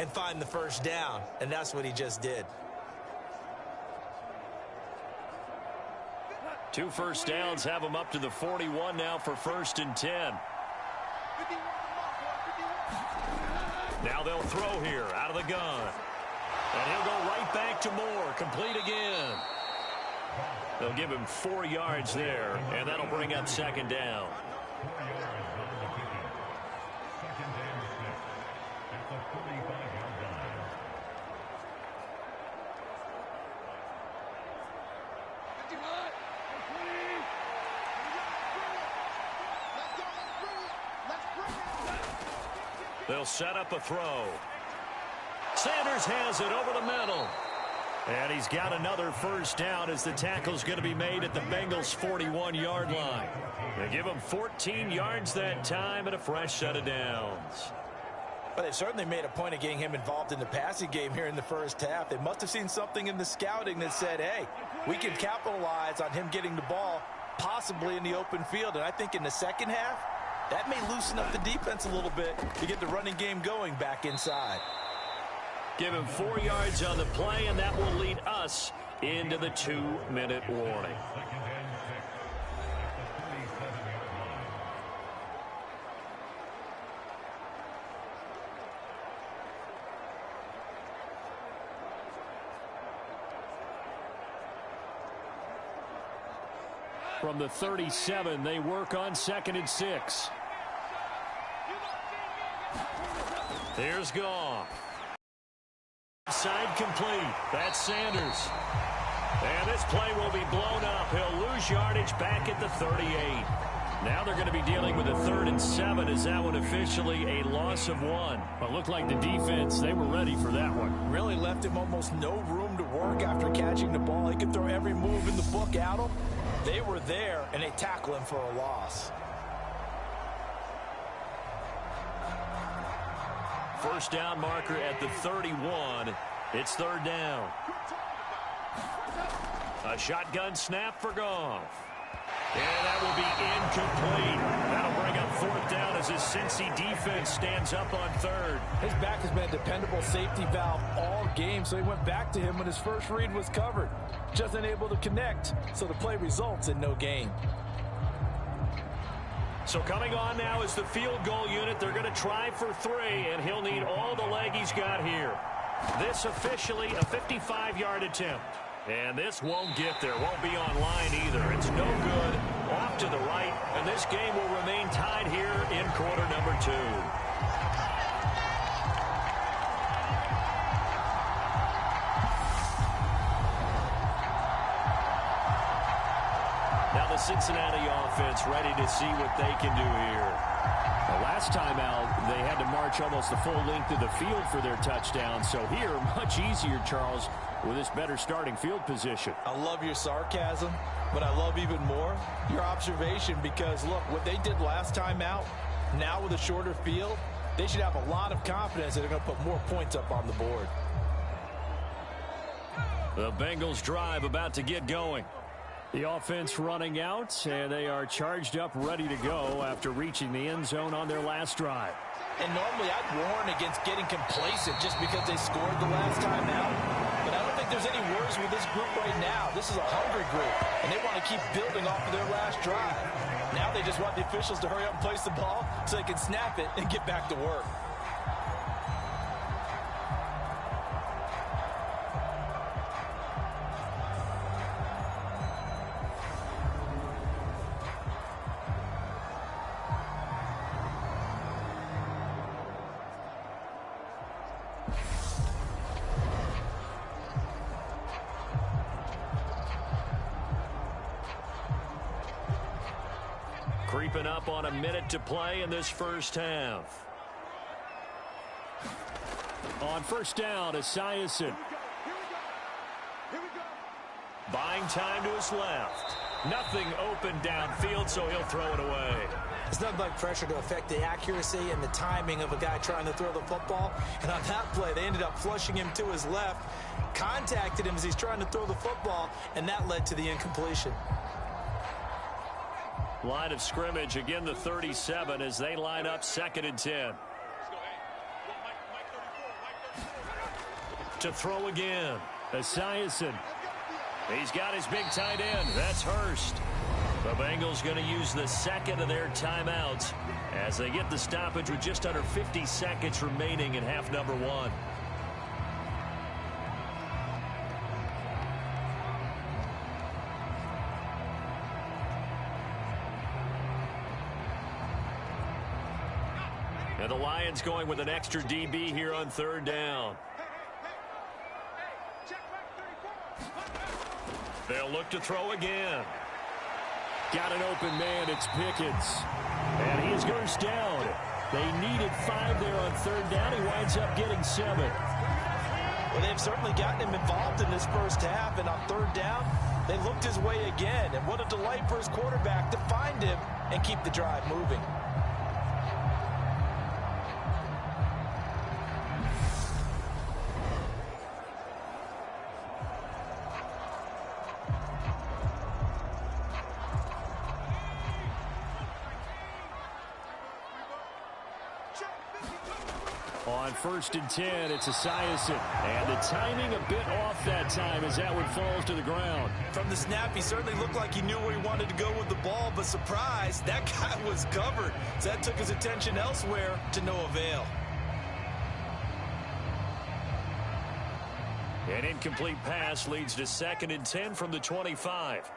and find the first down. And that's what he just did. 2 first downs have him up to the 41 now for 1st and 10. Now they'll throw here out of the gun. And he'll go right back to Moore. Complete again. They'll give him 4 yards there, and that'll bring up 2nd down. They'll set up a throw. Sanders has it over the middle. And he's got another first down as the tackle's going to be made at the Bengals' 41-yard line. They give him 14 yards that time and a fresh set of downs. But they certainly made a point of getting him involved in the passing game here in the first half. They must have seen something in the scouting that said, hey, we can capitalize on him getting the ball possibly in the open field. And I think in the second half, that may loosen up the defense a little bit to get the running game going back inside. Give him 4 yards on the play, and that will lead us into the 2-minute warning. From the 37, they work on 2nd and 6. Here's Goff. Side complete. That's Sanders. And this play will be blown up. He'll lose yardage back at the 38. Now they're going to be dealing with a 3rd and 7. Is that one officially a loss of 1? Well, it looked like the defense, they were ready for that one. Really left him almost no room to work after catching the ball. He could throw every move in the book at him. They were there, and they tackle him for a loss. First down marker at the 31. It's 3rd down. A shotgun snap for Goff. And that will be incomplete. That'll bring up 4th down as his Cincy defense stands up on 3rd. His back has been a dependable safety valve all game, so he went back to him when his first read was covered. Just unable to connect, so the play results in no gain. So coming on now is the field goal unit. They're going to try for 3, and he'll need all the leg he's got here. This officially a 55-yard attempt. And this won't get there, won't be online either. It's no good, off to the right, and this game will remain tied here in quarter number 2. Now the Cincinnati offense ready to see what they can do here. The last time out, they had to march almost the full length of the field for their touchdown. So here, much easier, Charles, with this better starting field position. I love your sarcasm, but I love even more your observation because, look, what they did last time out, now with a shorter field, they should have a lot of confidence that they're going to put more points up on the board. The Bengals drive about to get going. The offense running out, and they are charged up, ready to go after reaching the end zone on their last drive. And normally I'd warn against getting complacent just because they scored the last time out. But I don't think there's any worries with this group right now. This is a hungry group, and they want to keep building off of their last drive. Now they just want the officials to hurry up and place the ball so they can snap it and get back to work. Creeping up on a minute to play in this first half. On first down, Esiason. Buying time to his left. Nothing open downfield, so he'll throw it away. It's nothing like pressure to affect the accuracy and the timing of a guy trying to throw the football. And on that play, they ended up flushing him to his left, contacted him as he's trying to throw the football, and that led to the incompletion. Line of scrimmage, again the 37 as they line up 2nd and 10. To throw again, Esiason. He's got his big tight end. That's Hurst. The Bengals going to use the second of their timeouts as they get the stoppage with just under 50 seconds remaining in half number 1. And the Lions going with an extra DB here on 3rd down. They'll look to throw again. Got an open man. It's Pickens. And he is first down. They needed 5 there on 3rd down. He winds up getting 7. Well, they've certainly gotten him involved in this first half. And on 3rd down, they looked his way again. And what a delight for his quarterback to find him and keep the drive moving. On 1st and 10, it's Esiason. And the timing a bit off that time as that one falls to the ground. From the snap, he certainly looked like he knew where he wanted to go with the ball, but surprise, that guy was covered. So that took his attention elsewhere to no avail. An incomplete pass leads to 2nd and 10 from the 25.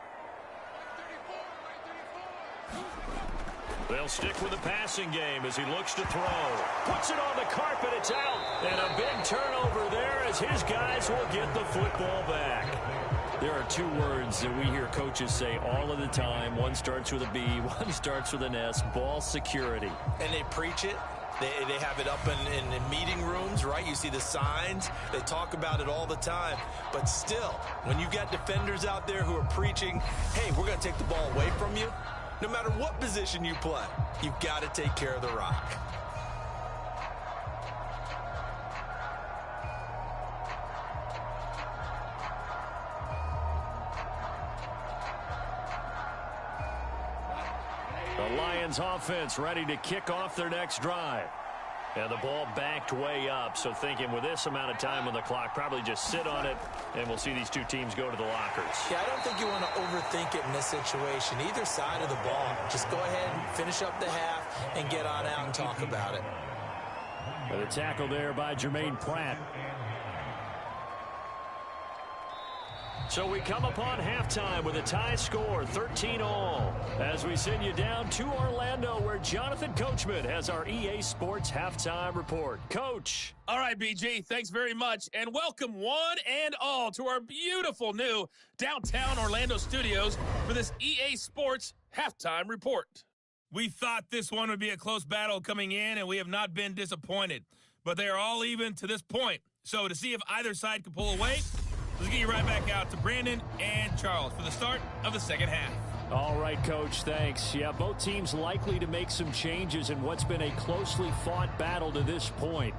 They'll stick with the passing game as he looks to throw. Puts it on the carpet. It's out. And a big turnover there as his guys will get the football back. There are 2 words that we hear coaches say all of the time. One starts with a B, one starts with an S. Ball security. And they preach it. They have it up in meeting rooms, right? You see the signs. They talk about it all the time. But still, when you've got defenders out there who are preaching, hey, we're going to take the ball away from you, no matter what position you play, you've got to take care of the rock. The Lions offense ready to kick off their next drive. And the ball backed way up, so thinking with this amount of time on the clock, probably just sit on it, and we'll see these 2 teams go to the lockers. Yeah, I don't think you want to overthink it in this situation. Either side of the ball. Just go ahead and finish up the half and get on out and talk about it. With a tackle there by Jermaine Pratt. So we come upon halftime with a tie score, 13-all. As we send you down to Orlando, where Jonathan Coachman has our EA Sports halftime report. Coach. All right, BG, thanks very much. And welcome one and all to our beautiful new downtown Orlando studios for this EA Sports halftime report. We thought this one would be a close battle coming in, and we have not been disappointed. But they are all even to this point. So to see if either side can pull away, let's get you right back out to Brandon and Charles for the start of the second half. All right, Coach, thanks. Yeah, both teams likely to make some changes in what's been a closely fought battle to this point.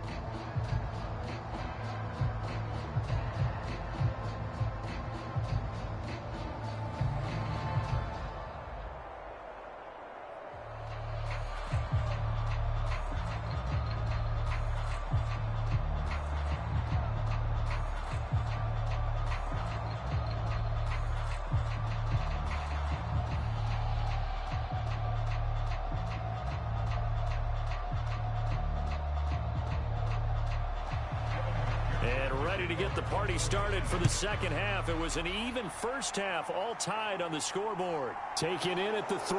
To get the party started for the second half. It was an even first half, all tied on the scoreboard. Taken in at the 3.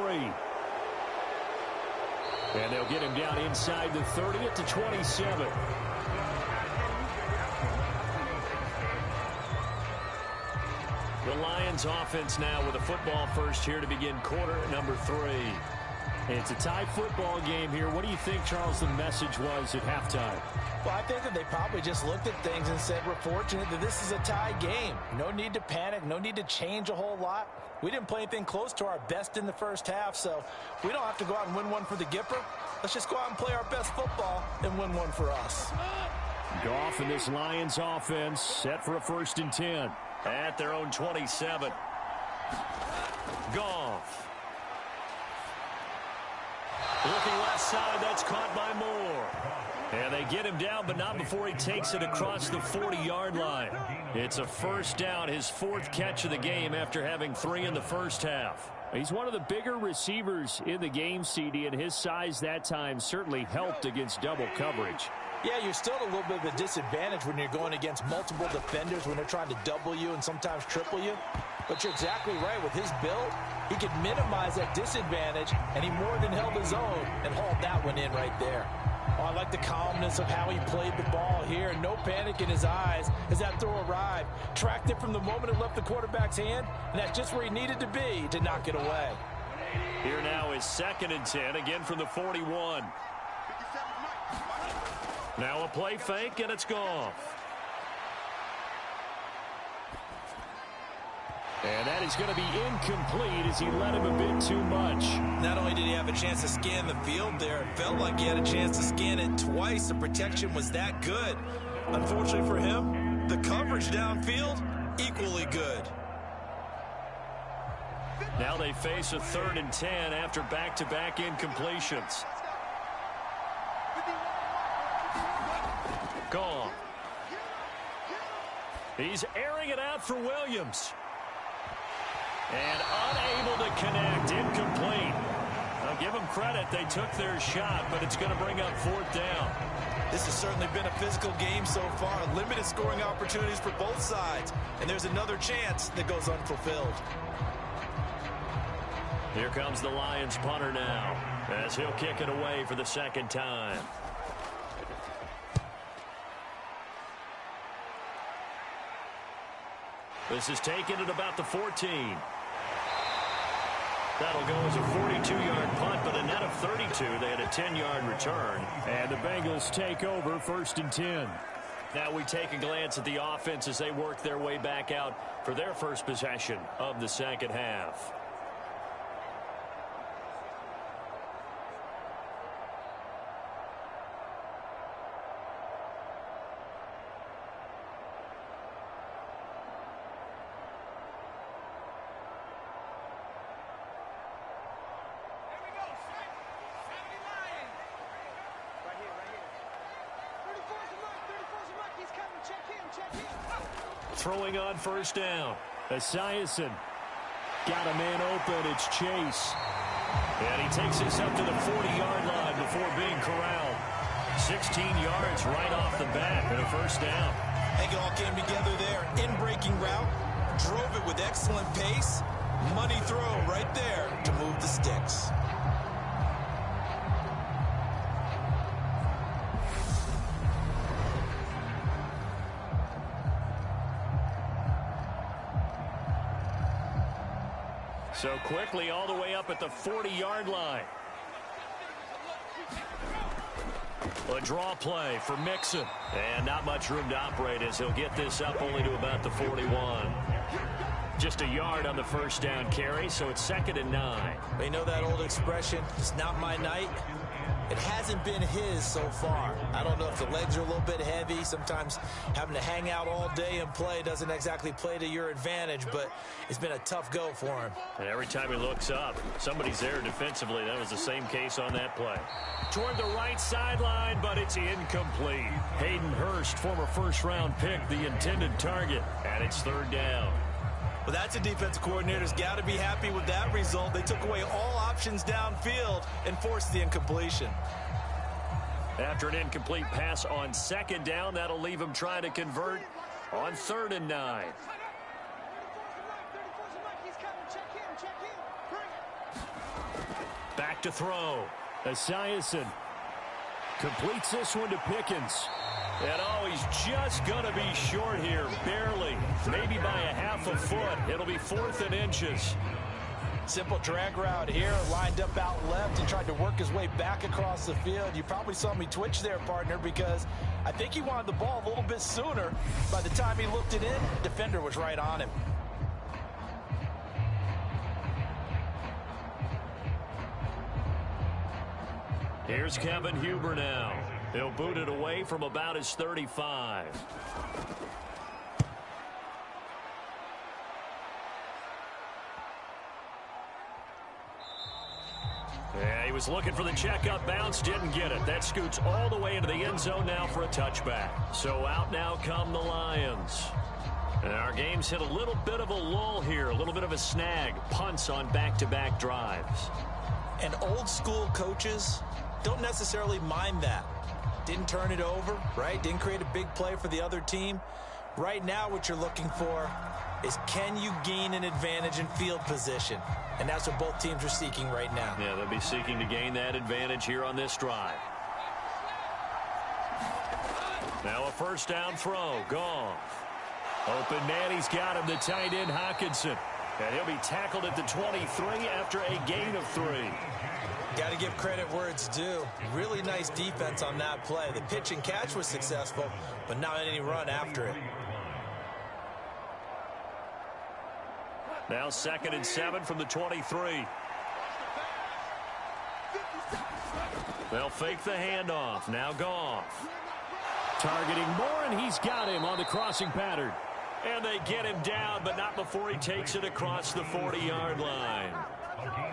And they'll get him down inside the 30 at the 27. The Lions offense now with a football first here to begin quarter number 3. It's a tie football game here. What do you think, Charles, the message was at halftime? Well, I think that they probably just looked at things and said, we're fortunate that this is a tie game. No need to panic. No need to change a whole lot. We didn't play anything close to our best in the first half, so we don't have to go out and win one for the Gipper. Let's just go out and play our best football and win one for us. Goff and this Lions offense set for a 1st and 10 at their own 27. Goff. Looking left side, that's caught by Moore. And they get him down, but not before he takes it across the 40-yard line. It's a first down, his 4th catch of the game after having 3 in the first half. He's one of the bigger receivers in the game, CD, and his size that time certainly helped against double coverage. Yeah, you're still at a little bit of a disadvantage when you're going against multiple defenders, when they're trying to double you and sometimes triple you. But you're exactly right. With his build, he could minimize that disadvantage, and he more than held his own and hauled that one in right there. Oh, I like the calmness of how he played the ball here. No panic in his eyes as that throw arrived. Tracked it from the moment it left the quarterback's hand, and that's just where he needed to be to knock it away. Here now is 2nd and 10, again from the 41. Now a play fake, and it's Goff. And that is going to be incomplete as he led him a bit too much. Not only did he have a chance to scan the field there, it felt like he had a chance to scan it twice. The protection was that good. Unfortunately for him, the coverage downfield, equally good. Now they face a 3rd and 10 after back-to-back incompletions. Gone. He's airing it out for Williams. And unable to connect, incomplete. I'll give them credit, they took their shot, but it's going to bring up 4th down. This has certainly been a physical game so far. Limited scoring opportunities for both sides. And there's another chance that goes unfulfilled. Here comes the Lions punter now, as he'll kick it away for the 2nd time. This is taken at about the 14. That'll go as a 42-yard punt, but a net of 32. They had a 10-yard return. And the Bengals take over 1st and 10. Now we take a glance at the offense as they work their way back out for their first possession of the second half. Throwing on 1st down. Esiason got a man open. It's Chase. And he takes this up to the 40-yard line before being corralled. 16 yards right off the bat and a 1st down. I think it all came together there. In-breaking route. drove it with excellent pace. Money throw right there to move the sticks. So quickly all the way up at the 40-yard line. A draw play for Mixon. And not much room to operate as he'll get this up only to about the 41. Just a yard on the first down carry, so it's 2nd and 9. You know that old expression, it's not my night? It hasn't been his so far. I don't know if the legs are a little bit heavy. Sometimes having to hang out all day and play doesn't exactly play to your advantage, but it's been a tough go for him. And every time he looks up, somebody's there defensively. That was the same case on that play. Toward the right sideline, but it's incomplete. Hayden Hurst, former first-round pick, the intended target, and it's 3rd down. Well, that's a defensive coordinator's got to be happy with that result. They took away all options downfield and forced the incompletion. After an incomplete pass on 2nd down, that'll leave him trying to convert on 3rd and 9. Back to throw. Esiason completes this one to Pickens. And he's just going to be short here, barely, maybe by a half a foot. It'll be 4th and inches. Simple drag route here, lined up out left and tried to work his way back across the field. You probably saw me twitch there, partner, because I think he wanted the ball a little bit sooner. By the time he looked it in, the defender was right on him. Here's Kevin Huber now. He'll boot it away from about his 35. Yeah, he was looking for the checkup bounce, didn't get it. That scoots all the way into the end zone now for a touchback. So out now come the Lions. And our game's hit a little bit of a lull here, a little bit of a snag. Punts on back-to-back drives. And old school coaches don't necessarily mind that. Didn't turn it over, right? Didn't create a big play for the other team. Right now what you're looking for is, can you gain an advantage in field position? And that's what both teams are seeking right now. Yeah, they'll be seeking to gain that advantage here on this drive. Now a first down throw. Goff. Open man, he's got him, the tight end Hockenson. And he'll be tackled at the 23 after a gain of 3. Got to give credit where it's due. Really nice defense on that play. The pitch and catch was successful, but not any run after it. Now 2nd and 7 from the 23. They'll fake the handoff. Now Goff. Targeting Moore, and he's got him on the crossing pattern. And they get him down, but not before he takes it across the 40-yard line.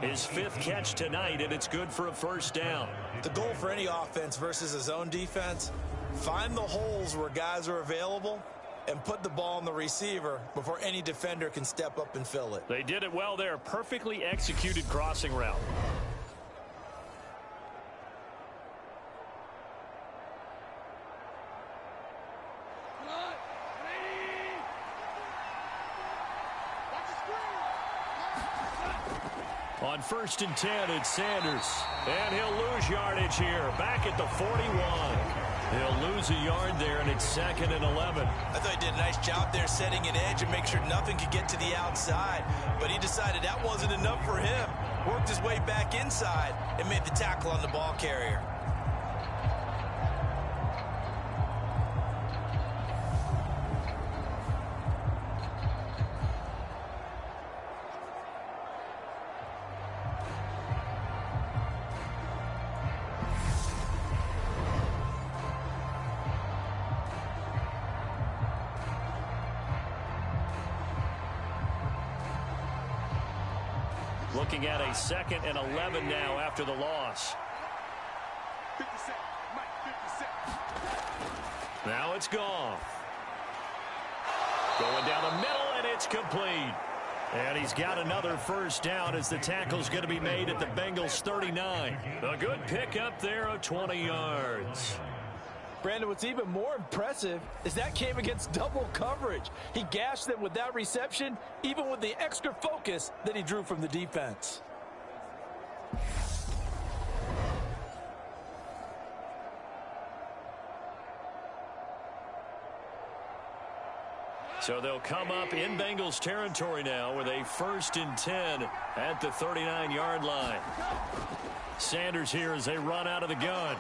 His 5th catch tonight, and it's good for a first down. The goal for any offense versus a zone defense, find the holes where guys are available and put the ball on the receiver before any defender can step up and fill it. They did it well there. Perfectly executed crossing route. On 1st and 10, it's Sanders. And he'll lose yardage here. Back at the 41. He'll lose a yard there, and it's 2nd and 11. I thought he did a nice job there setting an edge and make sure nothing could get to the outside. But he decided that wasn't enough for him. Worked his way back inside and made the tackle on the ball carrier. Looking at a 2nd and 11 now after the loss. Now it's Goff. Going down the middle, and it's complete. And he's got another first down as the tackle's going to be made at the Bengals 39. A good pickup there of 20 yards. Brandon, what's even more impressive is that came against double coverage. He gashed them with that reception, even with the extra focus that he drew from the defense. So they'll come up in Bengals territory now with a 1st and 10 at the 39-yard line. Sanders here as they run out of the gun.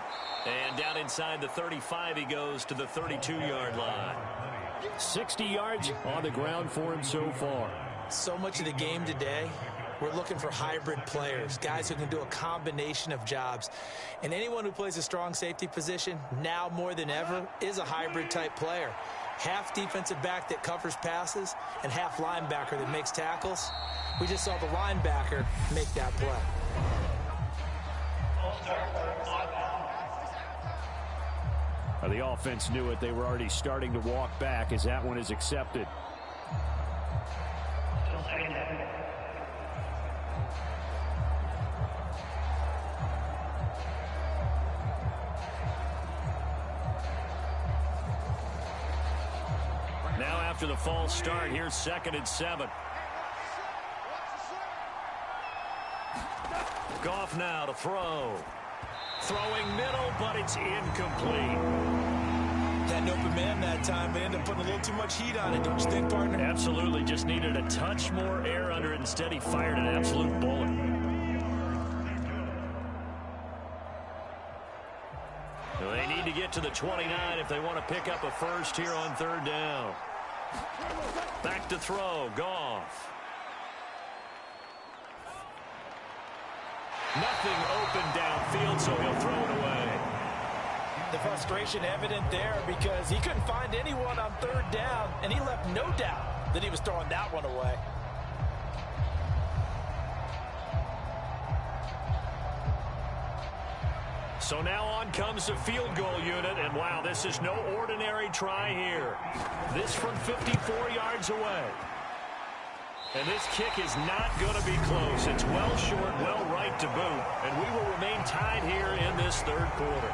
And down inside the 35, he goes to the 32-yard line. 60 yards on the ground for him so far. So much of the game today, we're looking for hybrid players, guys who can do a combination of jobs. And anyone who plays a strong safety position, now more than ever, is a hybrid type player. Half defensive back that covers passes and half linebacker that makes tackles. We just saw the linebacker make that play. The offense knew it. They were already starting to walk back as that one is accepted. Now after the false start, here's 2nd and 7. Goff now to throw. Throwing middle, but it's incomplete. Had an open man that time, but ended up putting a little too much heat on it, don't you think, partner? Absolutely. Just needed a touch more air under it. Instead, he fired an absolute bullet. They need to get to the 29 if they want to pick up a first here on 3rd down. Back to throw. Goff. Nothing open downfield, so he'll throw it away. The frustration evident there because he couldn't find anyone on 3rd down, and he left no doubt that he was throwing that one away. So now on comes the field goal unit, and wow, this is no ordinary try here. This from 54 yards away. And this kick is not going to be close. It's well short, well right to boot, and we will remain tied here in this 3rd quarter.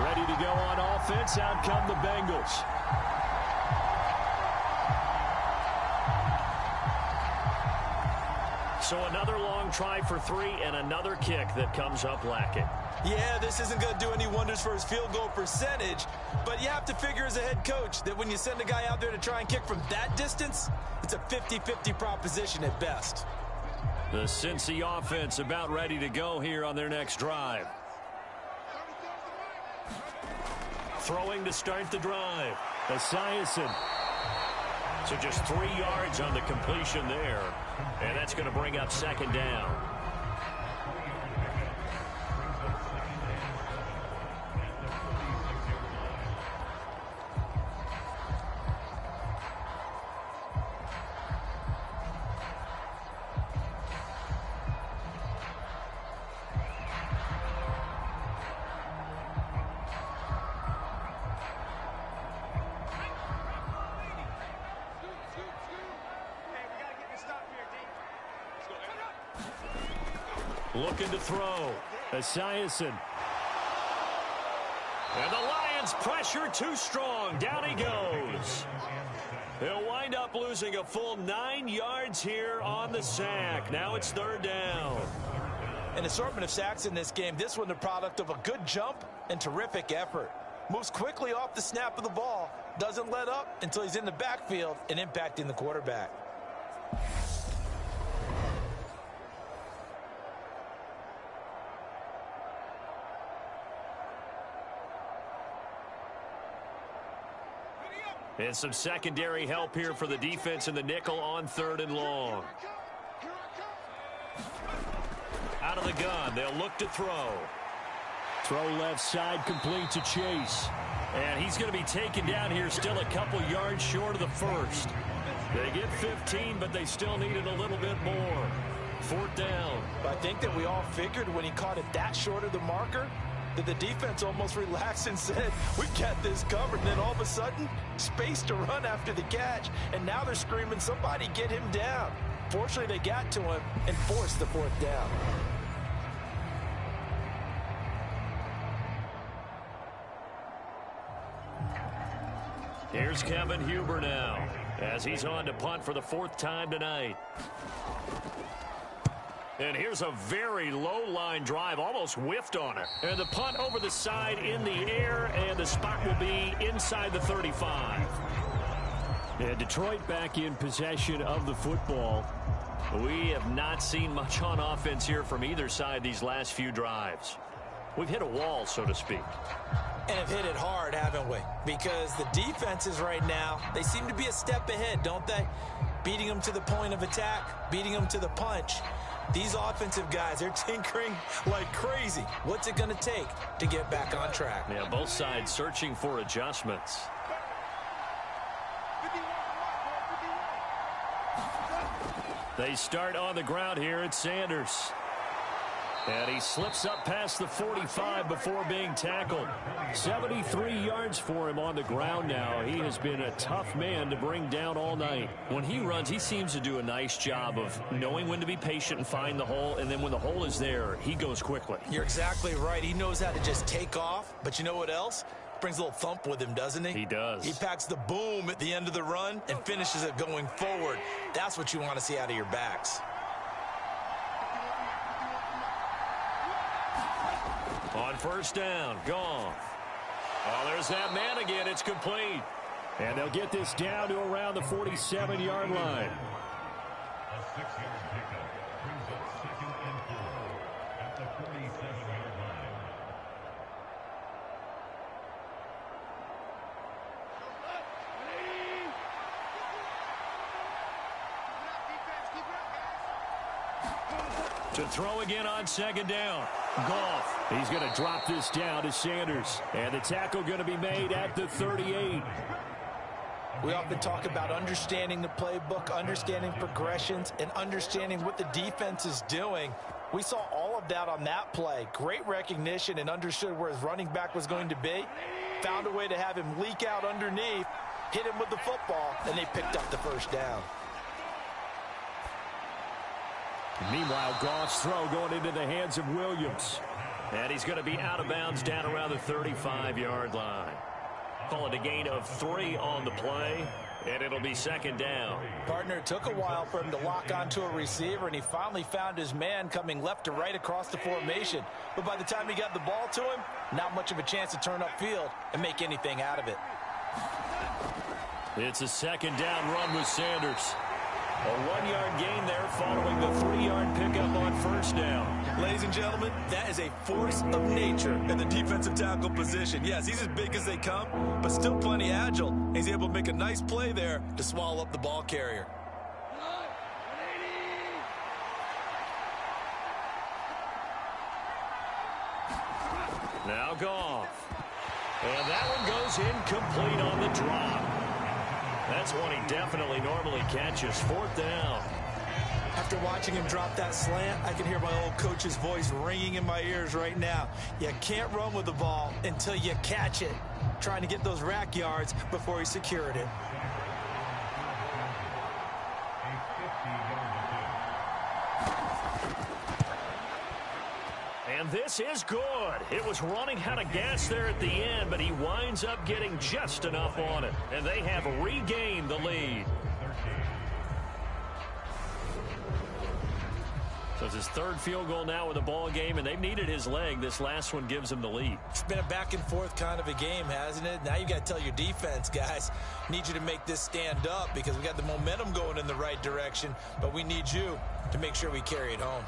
Ready to go on offense. Out come the Bengals. So another long try for 3 and another kick that comes up lacking. Yeah, this isn't going to do any wonders for his field goal percentage, but you have to figure as a head coach that when you send a guy out there to try and kick from that distance, it's a 50-50 proposition at best. The Cincy offense about ready to go here on their next drive. Throwing to start the drive. Esiason. So just 3 yards on the completion there. And that's going to bring up 2nd down. Looking to throw. Esiason. And the Lions pressure too strong. Down he goes. They'll wind up losing a full 9 yards here on the sack. Now it's 3rd down. An assortment of sacks in this game. This one the product of a good jump and terrific effort. Moves quickly off the snap of the ball. Doesn't let up until he's in the backfield and impacting the quarterback. And some secondary help here for the defense in the nickel on 3rd and long. Out of the gun, they'll look to throw. Throw left side, complete to Chase. And he's going to be taken down here, still a couple yards short of the first. They get 15, but they still needed a little bit more. 4th down. I think that we all figured when he caught it that short of the marker, that the defense almost relaxed and said, we've got this covered. And then all of a sudden, space to run after the catch. And now they're screaming, somebody get him down. Fortunately, they got to him and forced the fourth down. Here's Kevin Huber now as he's on to punt for the fourth time tonight. And here's a very low-line drive, almost whiffed on it. And the punt over the side in the air, and the spot will be inside the 35. And Detroit back in possession of the football. We have not seen much on offense here from either side these last few drives. We've hit a wall, so to speak. And have hit it hard, haven't we? Because the defenses right now, they seem to be a step ahead, don't they? Beating them to the point of attack, beating them to the punch. These offensive guys, they're tinkering like crazy. What's it going to take to get back on track? Yeah, both sides searching for adjustments. They start on the ground here at Sanders. And he slips up past the 45 before being tackled. 73 yards for him on the ground now. He has been a tough man to bring down all night. When he runs, he seems to do a nice job of knowing when to be patient and find the hole. And then when the hole is there, he goes quickly. You're exactly right. He knows how to just take off. But you know what else? Brings a little thump with him, doesn't he? He does. He packs the boom at the end of the run and finishes it going forward. That's what you want to see out of your backs. On first down, Goff. Oh, there's that man again. It's complete. And they'll get this down to around the 47-yard line. A 6-yard pickup brings up 2nd and 4 at the 47-yard line. To throw again on second down. Goff. He's going to drop this down to Sanders. And the tackle going to be made at the 38. We often talk about understanding the playbook, understanding progressions, and understanding what the defense is doing. We saw all of that on that play. Great recognition and understood where his running back was going to be. Found a way to have him leak out underneath, hit him with the football, and they picked up the first down. Meanwhile, Goff's throw going into the hands of Williams. And he's going to be out of bounds down around the 35-yard line. Call it a gain of 3 on the play, and it'll be second down. Partner, it took a while for him to lock onto a receiver, and he finally found his man coming left to right across the formation. But by the time he got the ball to him, not much of a chance to turn upfield and make anything out of it. It's a second down run with Sanders. A 1-yard gain there following the 3-yard pickup on first down. Ladies and gentlemen, that is a force of nature in the defensive tackle position. Yes, he's as big as they come, but still plenty agile. He's able to make a nice play there to swallow up the ball carrier. Now Goff. And that one goes incomplete on the drop. That's one he definitely normally catches. 4th down. After watching him drop that slant, I can hear my old coach's voice ringing in my ears right now. You can't run with the ball until you catch it. Trying to get those rack yards before he secured it. And this is good. It was running out of gas there at the end, but he winds up getting just enough on it. And they have regained the lead. So it's his 3rd field goal now with the ball game, and they've needed his leg. This last one gives him the lead. It's been a back-and-forth kind of a game, hasn't it? Now you got to tell your defense, guys, need you to make this stand up because we got the momentum going in the right direction, but we need you to make sure we carry it home.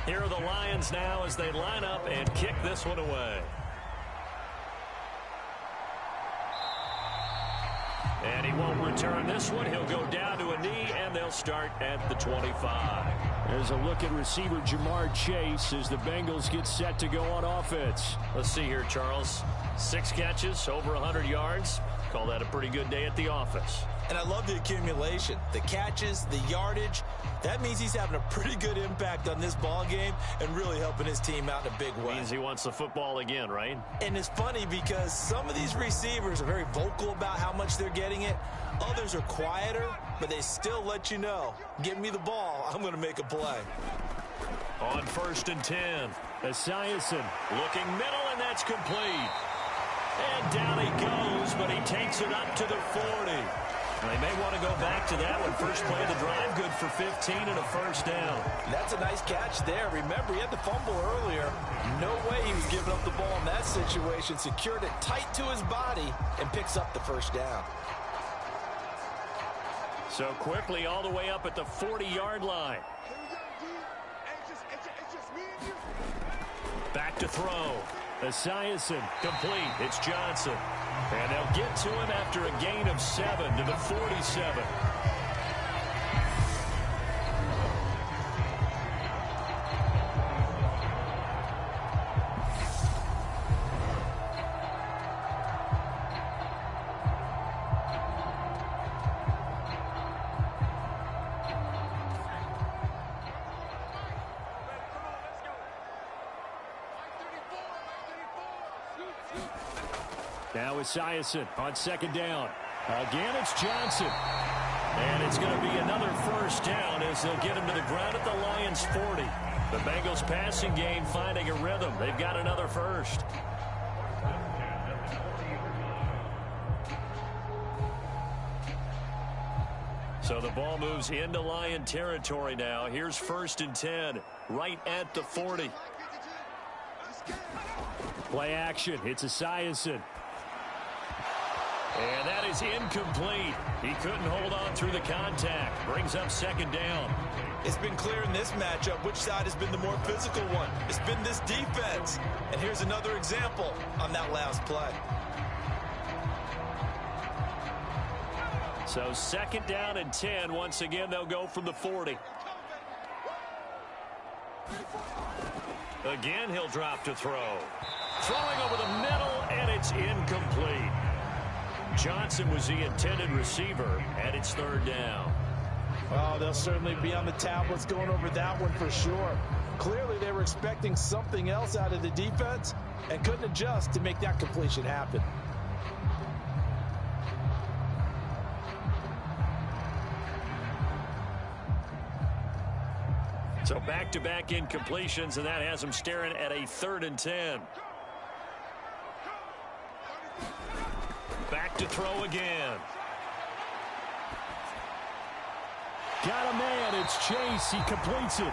Here are the Lions now as they line up and kick this one away. And he He won't return this one. He'll go down to a knee, and they'll start at the 25. There's a look at receiver Jamar Chase as the Bengals get set to go on offense. Let's see here, Charles. 6 catches, over 100 yards. Call that a pretty good day at the office. And I love the accumulation, the catches, the yardage. That means he's having a pretty good impact on this ball game and really helping his team out in a big way. Means he wants the football again, right? And it's funny because some of these receivers are very vocal about how much they're getting it. Others are quieter, but they still let you know, give me the ball, I'm going to make a play. On 1st and 10. Esiason Looking middle, and that's complete. And down he goes, but he takes it up to the 40. They may want to go back to that one. First play of the drive, good for 15 and a first down. That's a nice catch there. Remember, he had the fumble earlier. No way he was giving up the ball in that situation. Secured it tight to his body and picks up the first down. So quickly all the way up at the 40-yard line. Back to throw. Esiason Complete. It's Johnson. And they'll get to him after a gain of 7 to the 47. Now Esiason on 2nd down. Again, it's Johnson. And it's going to be another first down as they'll get him to the ground at the Lions' 40. The Bengals passing game finding a rhythm. They've got another first. So the ball moves into Lion territory now. Here's 1st and 10, right at the 40. Play action. It's Esiason. And that is incomplete. He couldn't hold on through the contact. Brings up 2nd down. It's been clear in this matchup which side has been the more physical one. It's been this defense. And here's another example on that last play. So 2nd down and 10. Once again, they'll go from the 40. Again, he'll drop to throw. Throwing over the middle, and it's incomplete. Johnson was the intended receiver, and it's 3rd down. Oh, they'll certainly be on the tablets going over that one for sure. Clearly, they were expecting something else out of the defense and couldn't adjust to make that completion happen. So back-to-back incompletions, and that has them staring at a 3rd and 10. Back to throw again. Got a man. It's Chase. He completes it.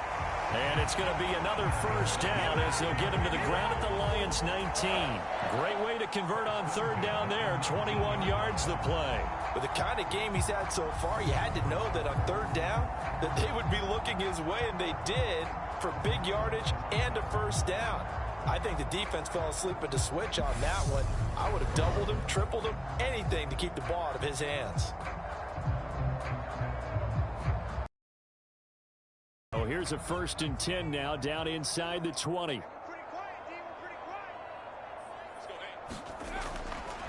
And it's going to be another first down as they'll get him to the ground at the Lions' 19. Great way to convert on 3rd down there. 21 yards the play. With the kind of game he's had so far, you had to know that on 3rd down that they would be looking his way, and they did, for big yardage and a first down. I think the defense fell asleep at the switch on that one. I would have doubled him, tripled him, anything to keep the ball out of his hands. Oh, here's a 1st and 10 now, down inside the 20.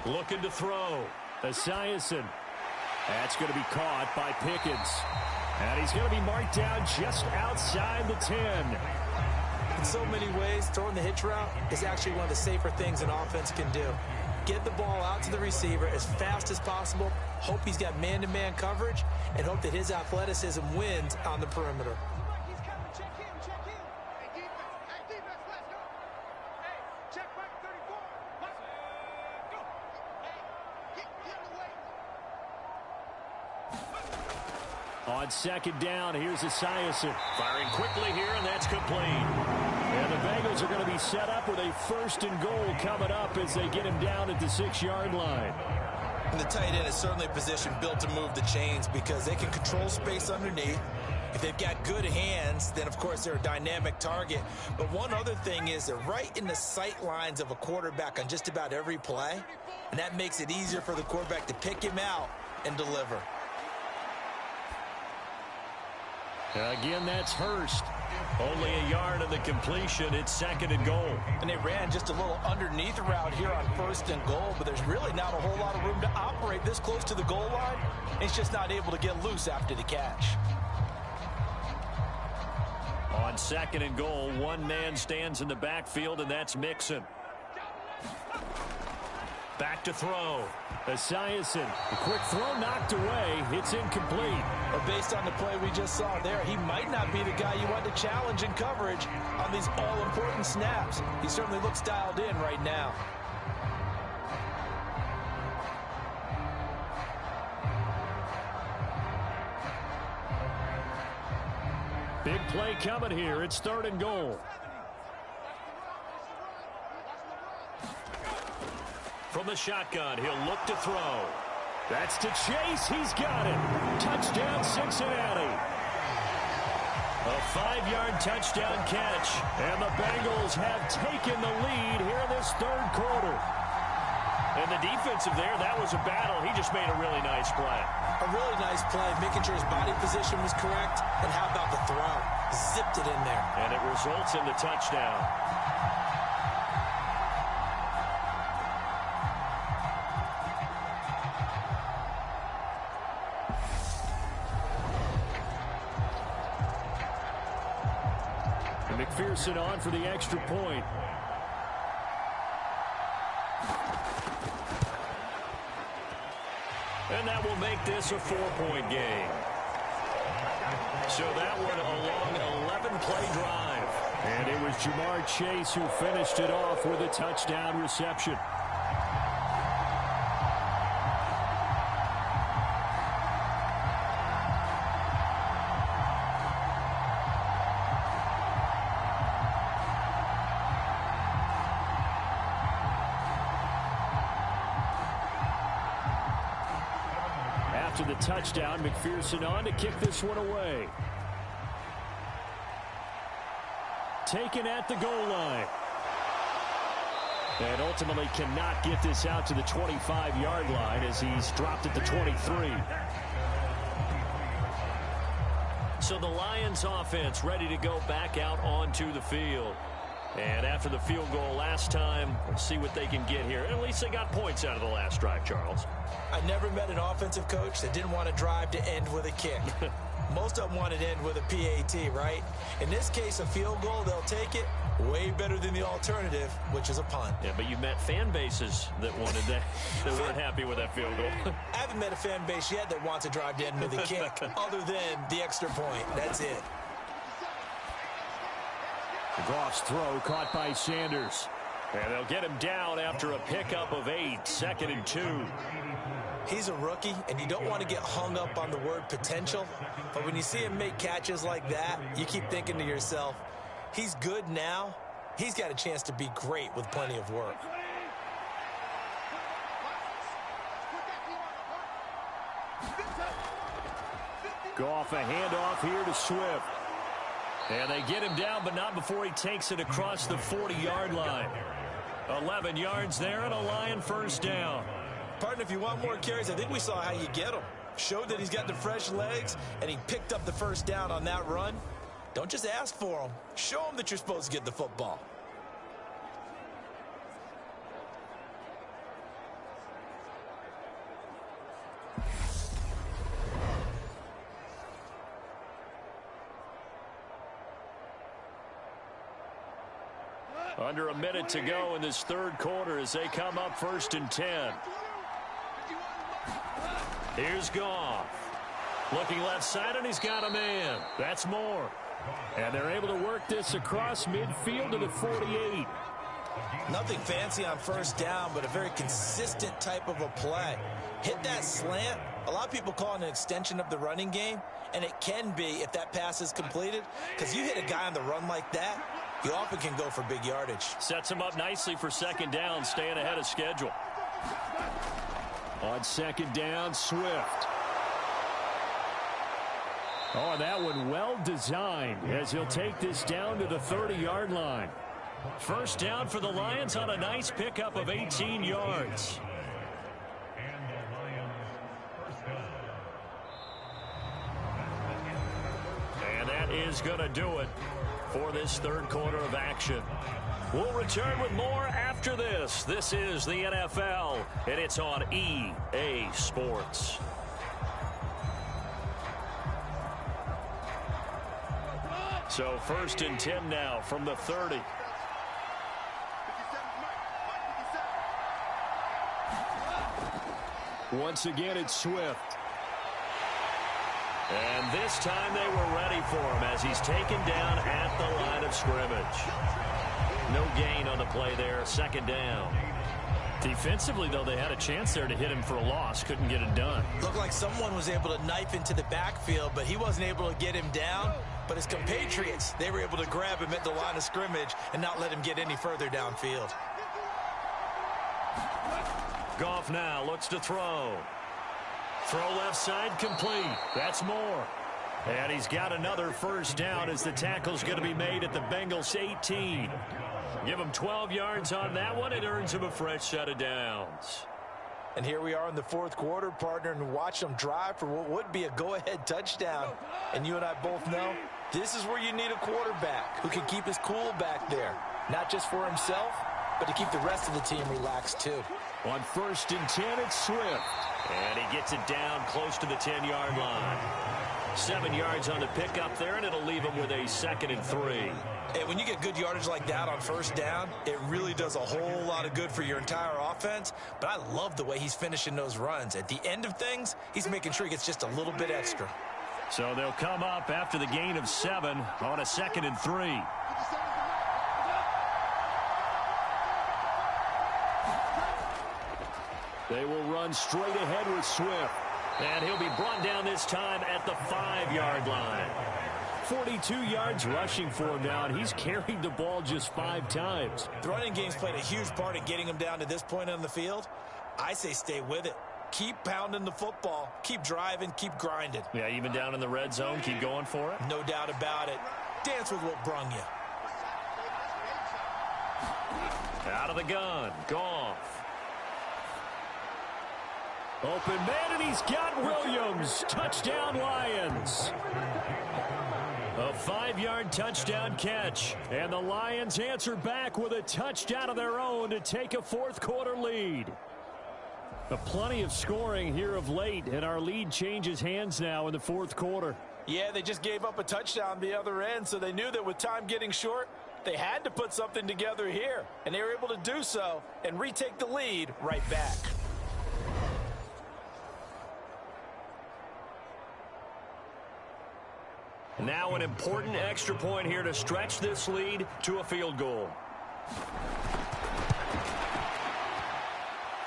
Looking to throw. Esiason. That's going to be caught by Pickens. And he's going to be marked down just outside the 10. In so many ways, throwing the hitch route is actually one of the safer things an offense can do. Get the ball out to the receiver as fast as possible, hope he's got man-to-man coverage, and hope that his athleticism wins on the perimeter. On 2nd down, here's Esiason. Firing quickly here, and that's complete. And the Bengals are going to be set up with a 1st and goal coming up as they get him down at the 6-yard line. And the tight end is certainly a position built to move the chains because they can control space underneath. If they've got good hands, then, of course, they're a dynamic target. But one other thing is they're right in the sight lines of a quarterback on just about every play, and that makes it easier for the quarterback to pick him out and deliver. Again, that's Hurst. Only a yard of the completion. It's 2nd and goal. And they ran just a little underneath route here on 1st and goal, but there's really not a whole lot of room to operate this close to the goal line. He's just not able to get loose after the catch. On 2nd and goal, one man stands in the backfield, and that's Mixon. Back to throw. Esiason. A quick throw knocked away. It's incomplete. But based on the play we just saw there, he might not be the guy you want to challenge in coverage on these all-important snaps. He certainly looks dialed in right now. Big play coming here. It's 3rd and goal. From the shotgun, he'll look to throw. That's to Chase. He's got it. Touchdown, Cincinnati. A 5-yard touchdown catch. And the Bengals have taken the lead here in this 3rd quarter. And the defensive there, that was a battle. He just made a really nice play. A really nice play, making sure his body position was correct. And how about the throw? Zipped it in there. And it results in the touchdown. McPherson on for the extra point. And that will make this a 4-point game. So that one a long 11-play drive. And it was Jamar Chase who finished it off with a touchdown reception. After the touchdown, McPherson on to kick this one away. Taken at the goal line. And ultimately cannot get this out to the 25-yard line as he's dropped at the 23. So the Lions offense ready to go back out onto the field. And after the field goal last time, we'll see what they can get here. At least they got points out of the last drive, Charles. I never met an offensive coach that didn't want to drive to end with a kick. Most of them want to end with a PAT, right? In this case, a field goal, they'll take it. Way better than the alternative, which is a punt. Yeah, but you met fan bases that wanted that, that weren't happy with that field goal. I haven't met a fan base yet that wants to drive to end with a kick, other than the extra point. That's it. Goff's throw caught by Sanders. And they'll get him down after a pickup of 8, 2nd and 2. He's a rookie, and you don't want to get hung up on the word potential. But when you see him make catches like that, you keep thinking to yourself, he's good now. He's got a chance to be great with plenty of work. Goff, a handoff here to Swift. And they get him down, but not before he takes it across the 40-yard line. 11 yards there and a Lion first down. Partner, if you want more carries, I think we saw how you get them. Showed that he's got the fresh legs, and he picked up the first down on that run. Don't just ask for them. Show them that you're supposed to get the football. Under a minute to go in this 3rd quarter as they come up 1st and 10. Here's Goff. Looking left side, and he's got a man. That's Moore. And they're able to work this across midfield to the 48. Nothing fancy on first down, but a very consistent type of a play. Hit that slant. A lot of people call it an extension of the running game, and it can be if that pass is completed, because you hit a guy on the run like that, you often can go for big yardage. Sets him up nicely for 2nd down, staying ahead of schedule. On 2nd down, Swift. Oh, that one well designed as he'll take this down to the 30-yard line. First down for the Lions on a nice pickup of 18 yards. is going to do it for this third quarter of action. We'll return with more after this. This is the NFL, and it's on EA Sports. So 1st and 10 now from the 30. Once again, it's Swift. And this time they were ready for him as he's taken down at the line of scrimmage. No gain on the play there, 2nd down. Defensively, though, they had a chance there to hit him for a loss. Couldn't get it done. Looked like someone was able to knife into the backfield, but he wasn't able to get him down. But his compatriots, they were able to grab him at the line of scrimmage and not let him get any further downfield. Goff now looks to throw. Throw left side complete. That's more. And he's got another 1st down as the tackle's going to be made at the Bengals 18. Give him 12 yards on that one. It earns him a fresh set of downs. And here we are in the 4th quarter, partner, and watch them drive for what would be a go-ahead touchdown. And you and I both know this is where you need a quarterback who can keep his cool back there. Not just for himself, but to keep the rest of the team relaxed too. On 1st and 10, it's Swift. And he gets it down close to the 10-yard line. 7 yards on the pickup there, and it'll leave him with a 2nd and 3. Hey, when you get good yardage like that on 1st down, it really does a whole lot of good for your entire offense. But I love the way he's finishing those runs. At the end of things, he's making sure he gets just a little bit extra. So they'll come up after the gain of 7 on a 2nd and 3. They will run straight ahead with Swift. And he'll be brought down this time at the 5-yard line. 42 yards rushing for him now, and he's carried the ball just 5 times. The running game's played a huge part in getting him down to this point on the field. I say stay with it. Keep pounding the football. Keep driving. Keep grinding. Yeah, even down in the red zone, keep going for it. No doubt about it. Dance with what brung you. Out of the gun. Goff. Open man, and he's got Williams. Touchdown, Lions. A 5-yard touchdown catch. And the Lions answer back with a touchdown of their own to take a 4th quarter lead. Plenty of scoring here of late, and our lead changes hands now in the 4th quarter. Yeah, they just gave up a touchdown the other end, so they knew that with time getting short, they had to put something together here. And they were able to do so and retake the lead right back. Now an important extra point here to stretch this lead to a field goal.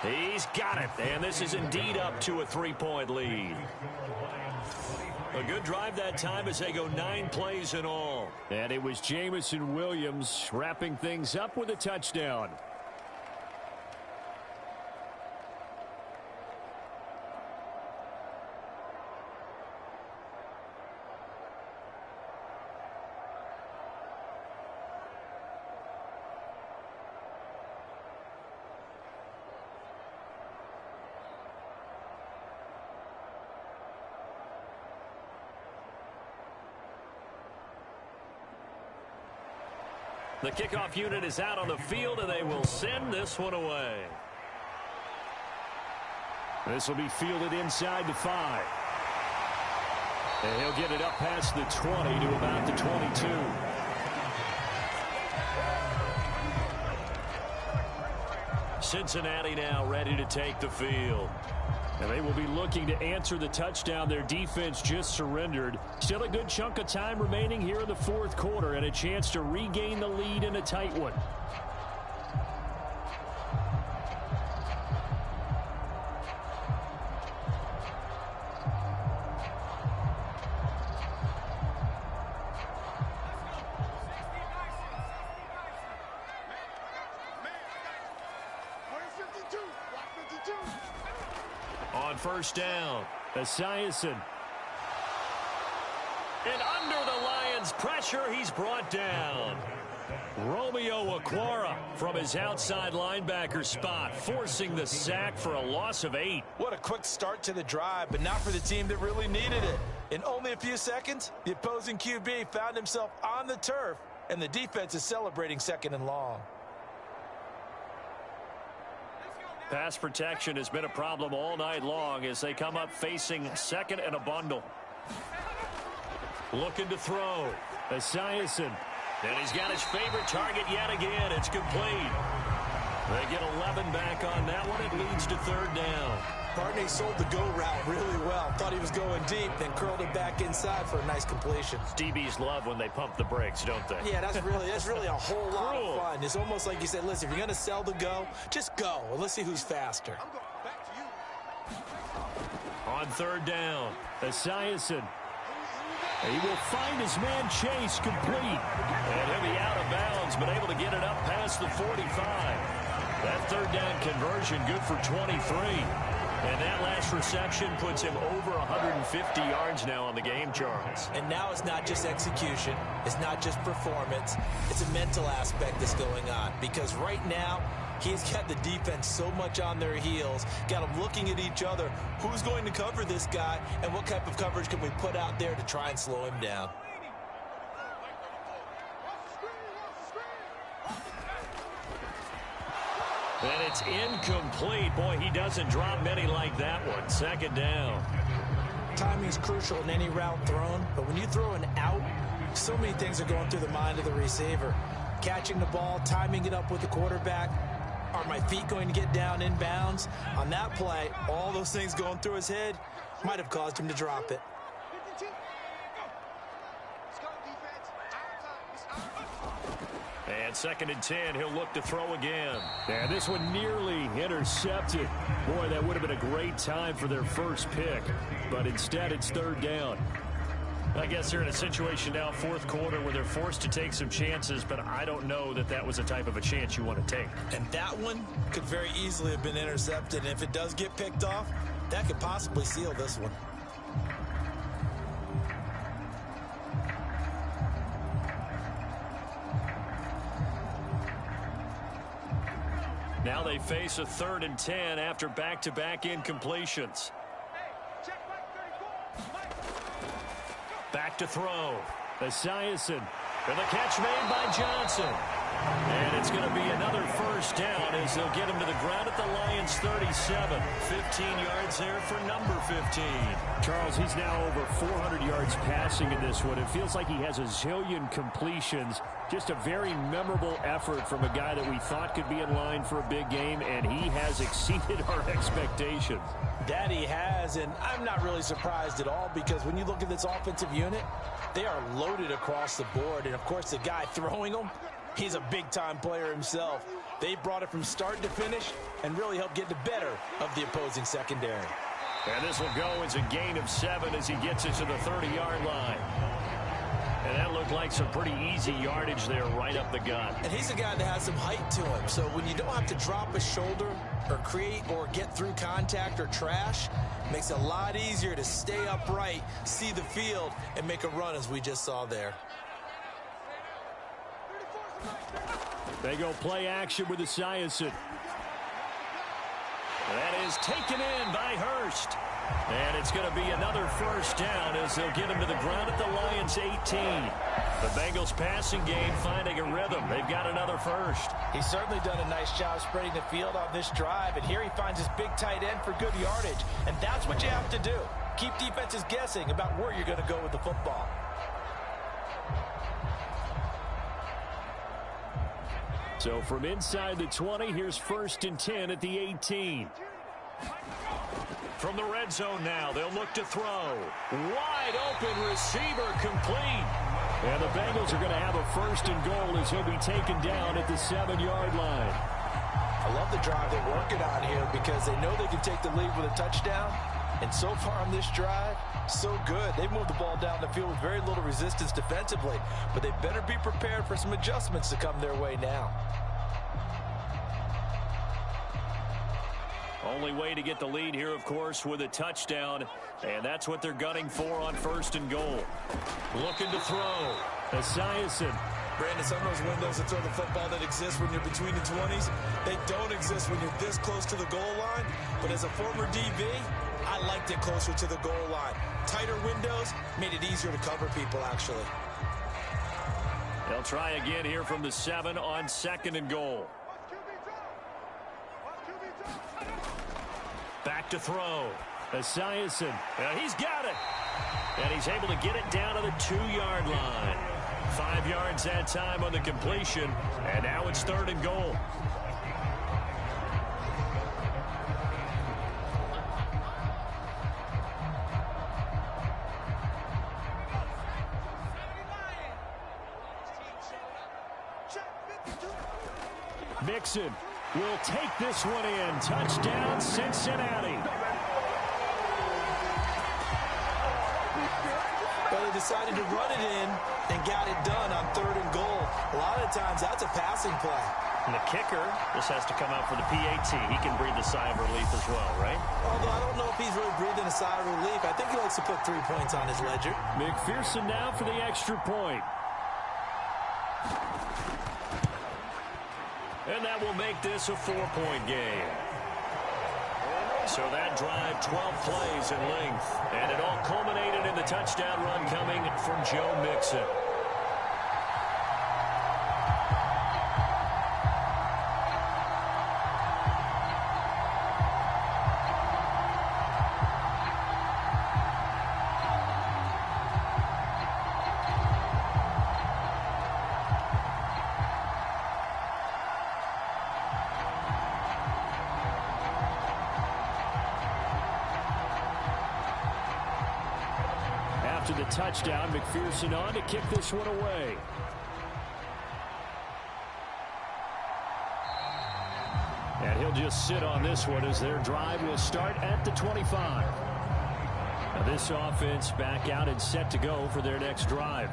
He's got it, and this is indeed up to a 3-point lead. A good drive that time as they go 9 plays in all. And it was Jamison Williams wrapping things up with a touchdown. The kickoff unit is out on the field, and they will send this one away. This will be fielded inside the 5. And he'll get it up past the 20 to about the 22. Cincinnati now ready to take the field. And they will be looking to answer the touchdown their defense just surrendered. Still a good chunk of time remaining here in the 4th quarter and a chance to regain the lead in a tight one. On 1st down, Esiason. And under the Lions' pressure, he's brought down. Romeo Okwara from his outside linebacker spot, forcing the sack for a loss of 8. What a quick start to the drive, but not for the team that really needed it. In only a few seconds, the opposing QB found himself on the turf, and the defense is celebrating 2nd and long. Pass protection has been a problem all night long as they come up facing 2nd and a bundle. Looking to throw. Esiason. And he's got his favorite target yet again. It's complete. They get 11 back on that one. It leads to 3rd down. Barney sold the go route really well. Thought he was going deep, then curled it back inside for a nice completion. DBs love when they pump the brakes, don't they? Yeah, that's really a whole lot of fun. It's almost like you said, listen, if you're going to sell the go, just go. Well, let's see who's faster. On 3rd down, Esiason. He will find his man Chase complete. And he'll be out of bounds, but able to get it up past the 45. That 3rd down conversion good for 23. And that last reception puts him over 150 yards now on the game, Charles. And now it's not just execution. It's not just performance. It's a mental aspect that's going on. Because right now, he's got the defense so much on their heels, got them looking at each other. Who's going to cover this guy, and what type of coverage can we put out there to try and slow him down? And it's incomplete. Boy, he doesn't drop many like that one. 2nd down. Timing's crucial in any route thrown, but when you throw an out, so many things are going through the mind of the receiver. Catching the ball, timing it up with the quarterback. Are my feet going to get down in bounds? On that play, all those things going through his head might have caused him to drop it. And 2nd and 10, he'll look to throw again. And this one nearly intercepted. Boy, that would have been a great time for their first pick. But instead, it's 3rd down. I guess they're in a situation now, 4th quarter, where they're forced to take some chances, but I don't know that that was the type of a chance you want to take. And that one could very easily have been intercepted. And if it does get picked off, that could possibly seal this one. Now they face a 3rd and 10 after back-to-back incompletions. Back to throw. Esiason. And the catch made by Johnson. And it's going to be another 1st down as they'll get him to the ground at the Lions' 37. 15 yards there for number 15. Charles, he's now over 400 yards passing in this one. It feels like he has a zillion completions. Just a very memorable effort from a guy that we thought could be in line for a big game, and he has exceeded our expectations. That he has, and I'm not really surprised at all because when you look at this offensive unit, they are loaded across the board. And, of course, the guy throwing them, he's a big-time player himself. They brought it from start to finish and really helped get the better of the opposing secondary. And this will go as a gain of 7 as he gets it to the 30-yard line. And that looked like some pretty easy yardage there right up the gut. And he's a guy that has some height to him. So when you don't have to drop a shoulder or create or get through contact or trash, it makes it a lot easier to stay upright, see the field, and make a run as we just saw there. They go play action with Esiason. That is taken in by Hurst. And it's going to be another 1st down as they'll get him to the ground at the Lions' 18. The Bengals passing game finding a rhythm. They've got another 1st. He's certainly done a nice job spreading the field on this drive. And here he finds his big tight end for good yardage. And that's what you have to do. Keep defenses guessing about where you're going to go with the football. So from inside the 20, here's 1st and 10 at the 18. From the red zone now, they'll look to throw. Wide open receiver complete. And the Bengals are going to have a 1st and goal as he'll be taken down at the 7-yard line. I love the drive they're working on here because they know they can take the lead with a touchdown. And so far on this drive, so good. They moved the ball down the field with very little resistance defensively. But they better be prepared for some adjustments to come their way now. Only way to get the lead here, of course, with a touchdown. And that's what they're gunning for on 1st and goal. Looking to throw. Esiason. Brandon, some of those windows to throw the football that exist when you're between the 20s, they don't exist when you're this close to the goal line. But as a former DB, I liked it closer to the goal line. Tighter windows made it easier to cover people, actually. They'll try again here from the 7 on 2nd and goal. Back to throw. Esiason. He's got it. And he's able to get it down to the 2-yard line. 5 yards that time on the completion. And now it's 3rd and goal. Mixon will take this one in. Touchdown, Cincinnati. Well, they decided to run it in and got it done on 3rd and goal. A lot of times, that's a passing play. And the kicker just has to come out for the PAT. He can breathe a sigh of relief as well, right? Although I don't know if he's really breathing a sigh of relief. I think he likes to put 3 points on his ledger. McPherson now for the extra point. And that will make this a 4-point game. So that drive, 12 plays in length. And it all culminated in the touchdown run coming from Joe Mixon. After the touchdown, McPherson on to kick this one away. And he'll just sit on this one as their drive will start at the 25. Now this offense back out and set to go for their next drive.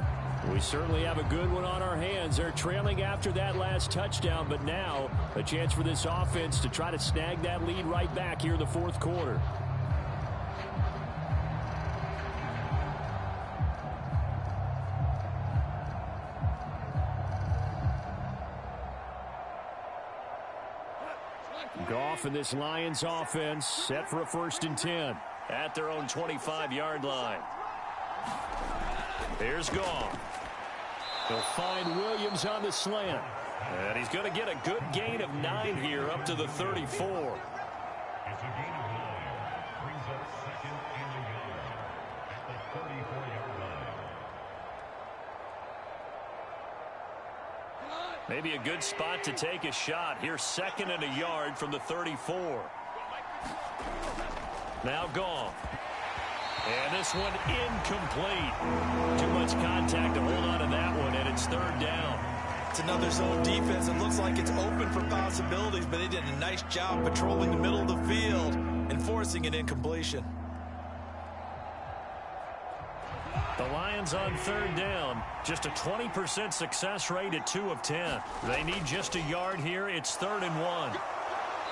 We certainly have a good one on our hands. They're trailing after that last touchdown, but now a chance for this offense to try to snag that lead right back here in the 4th quarter. Goff and this Lions offense set for a 1st and 10 at their own 25-yard line. Here's Goff. He'll find Williams on the slant. And he's going to get a good gain of 9 here up to the 34. It's a gain of 9. Brings up 2nd and a yard at the 34-yard line. Maybe a good spot to take a shot. Here's 2nd and a yard from the 34. Now Goff. And this one incomplete. Too much contact to hold on to that one, and it's 3rd down. It's another zone defense. It looks like it's open for possibilities, but they did a nice job patrolling the middle of the field and forcing an incompletion. The Lions on 3rd down. Just a 20% success rate at 2 of 10. They need just a yard here. It's 3rd and 1.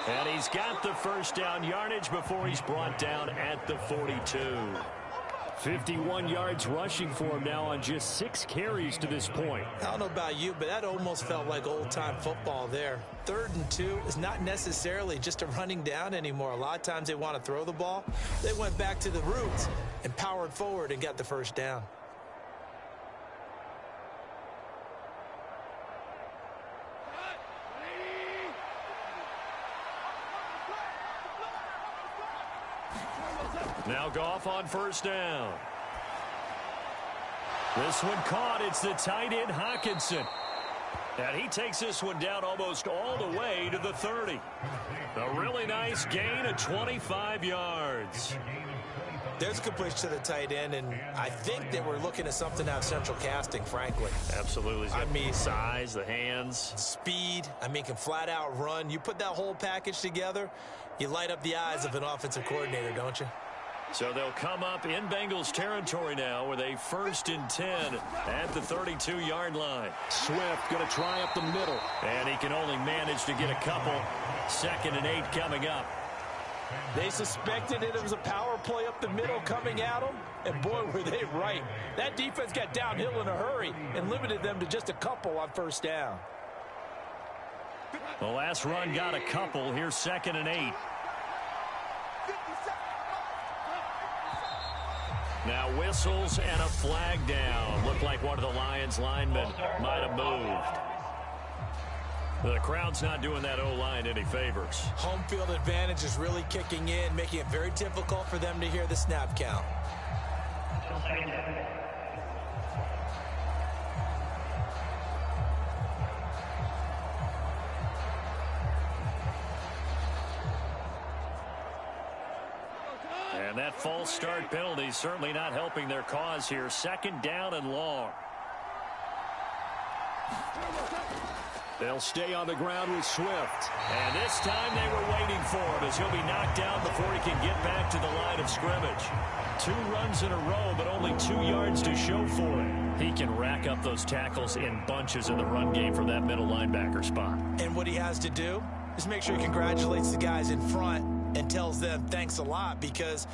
And he's got the 1st down yardage before he's brought down at the 42. 51 yards rushing for him now on just 6 carries to this point. I don't know about you, but that almost felt like old-time football there. 3rd and 2 is not necessarily just a running down anymore. A lot of times they want to throw the ball. They went back to the roots and powered forward and got the 1st down. Now Goff on 1st down. This one caught. It's the tight end Hockenson. And he takes this one down almost all the way to the 30. A really nice gain of 25 yards. There's a completion to the tight end, and I think that we're looking at something out of central casting, frankly. Absolutely. I mean, size, the hands. Speed. I mean, can flat out run. You put that whole package together, you light up the eyes of an offensive coordinator, don't you? So they'll come up in Bengals territory now with a 1st and 10 at the 32-yard line. Swift going to try up the middle. And he can only manage to get a couple. 2nd and 8 coming up. They suspected it was a power play up the middle coming at them, and boy, were they right. That defense got downhill in a hurry and limited them to just a couple on first down. The last run got a couple. Here's 2nd and 8. Now whistles and a flag down. Looked like one of the Lions linemen might have moved. The crowd's not doing that O-line any favors. Home field advantage is really kicking in, making it very difficult for them to hear the snap count. And that false start penalty certainly not helping their cause here. 2nd down and long. They'll stay on the ground with Swift. And this time they were waiting for him as he'll be knocked down before he can get back to the line of scrimmage. 2 runs in a row, but only 2 yards to show for it. He can rack up those tackles in bunches in the run game from that middle linebacker spot. And what he has to do is make sure he congratulates the guys in front and tells them thanks a lot, because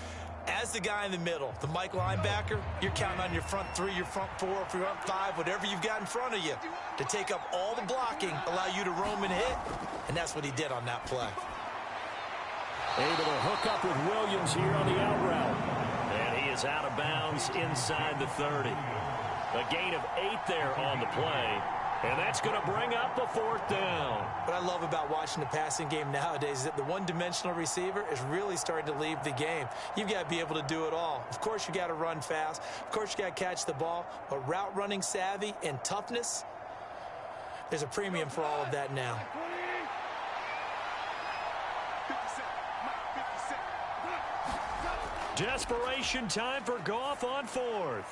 as the guy in the middle, the Mike linebacker, you're counting on your front 3, your front 4, your front 5, whatever you've got in front of you to take up all the blocking, allow you to roam and hit, and that's what he did on that play. Able to hook up with Williams here on the out route. And he is out of bounds inside the 30. A gain of 8 there on the play. And that's going to bring up the 4th down. What I love about watching the passing game nowadays is that the one-dimensional receiver is really starting to leave the game. You've got to be able to do it all. Of course, you got to run fast. Of course, you got to catch the ball. But route running savvy and toughness, there's a premium for all of that now. Desperation time for Goff on 4th.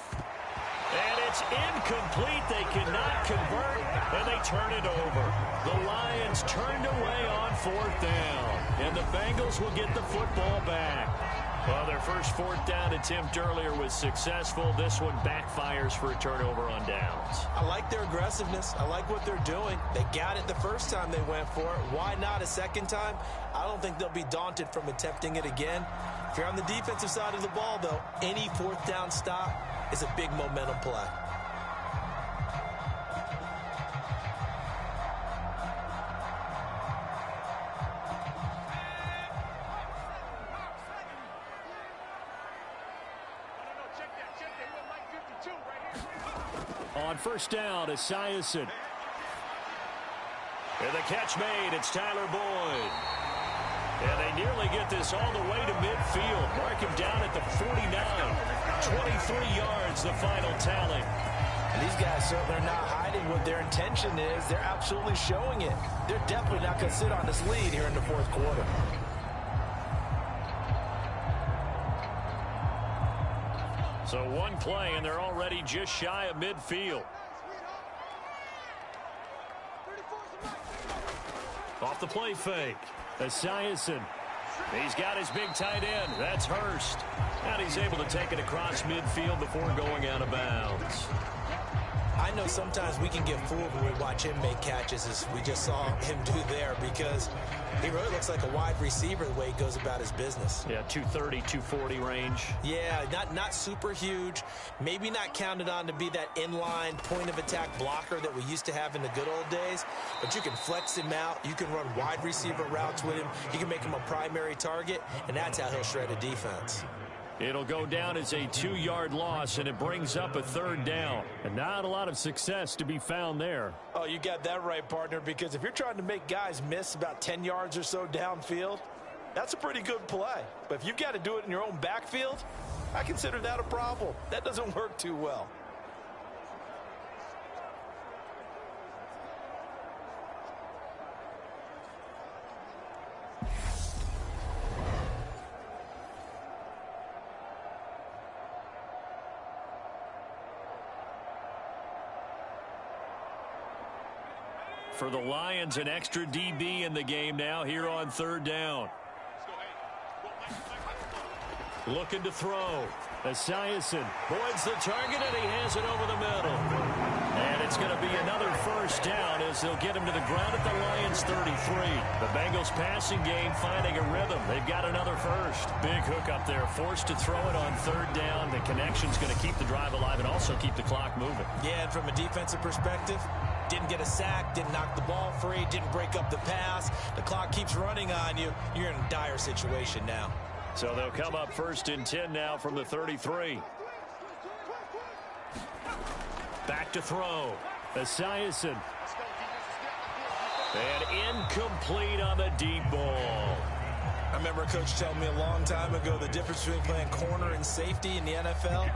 And it's incomplete. They cannot convert, and they turn it over. The Lions turned away on 4th down, and the Bengals will get the football back. Well, their first 4th down attempt earlier was successful. This one backfires for a turnover on downs. I like their aggressiveness. I like what they're doing. They got it the first time they went for it. Why not a second time? I don't think they'll be daunted from attempting it again. If you're on the defensive side of the ball, though, any 4th down stop is a big momentum play. On first down, Esiason. And the catch made. It's Tyler Boyd. And they nearly get this all the way to midfield. Mark him down at the 49. 23 yards, the final tally. And these guys certainly are not hiding what their intention is. They're absolutely showing it. They're definitely not going to sit on this lead here in the 4th quarter. So one play, and they're already just shy of midfield. Off the play fake. Esiason. He's got his big tight end. That's Hurst. And he's able to take it across midfield before going out of bounds. I know sometimes we can get fooled when we watch him make catches, as we just saw him do there, because he really looks like a wide receiver the way he goes about his business. Yeah, 230, 240 range. Yeah, not super huge. Maybe not counted on to be that inline point-of-attack blocker that we used to have in the good old days, but you can flex him out. You can run wide receiver routes with him. You can make him a primary target, and that's how he'll shred a defense. It'll go down as a 2-yard loss, and it brings up a 3rd down. And not a lot of success to be found there. Oh, you got that right, partner, because if you're trying to make guys miss about 10 yards or so downfield, that's a pretty good play. But if you've got to do it in your own backfield, I consider that a problem. That doesn't work too well. For the Lions, an extra DB in the game now here on 3rd down. Looking to throw. Esiason. Boyd's the target, and he has it over the middle. And it's going to be another first down as they'll get him to the ground at the Lions 33. The Bengals passing game finding a rhythm. They've got another first. Big hook up there, forced to throw it on third down. The connection's going to keep the drive alive and also keep the clock moving. Yeah, and from a defensive perspective, didn't get a sack, didn't knock the ball free, didn't break up the pass. The clock keeps running on you. You're in a dire situation now. So they'll come up 1st and 10 now from the 33. Back to throw. Esiason. And incomplete on the deep ball. I remember a coach telling me a long time ago the difference between playing corner and safety in the NFL.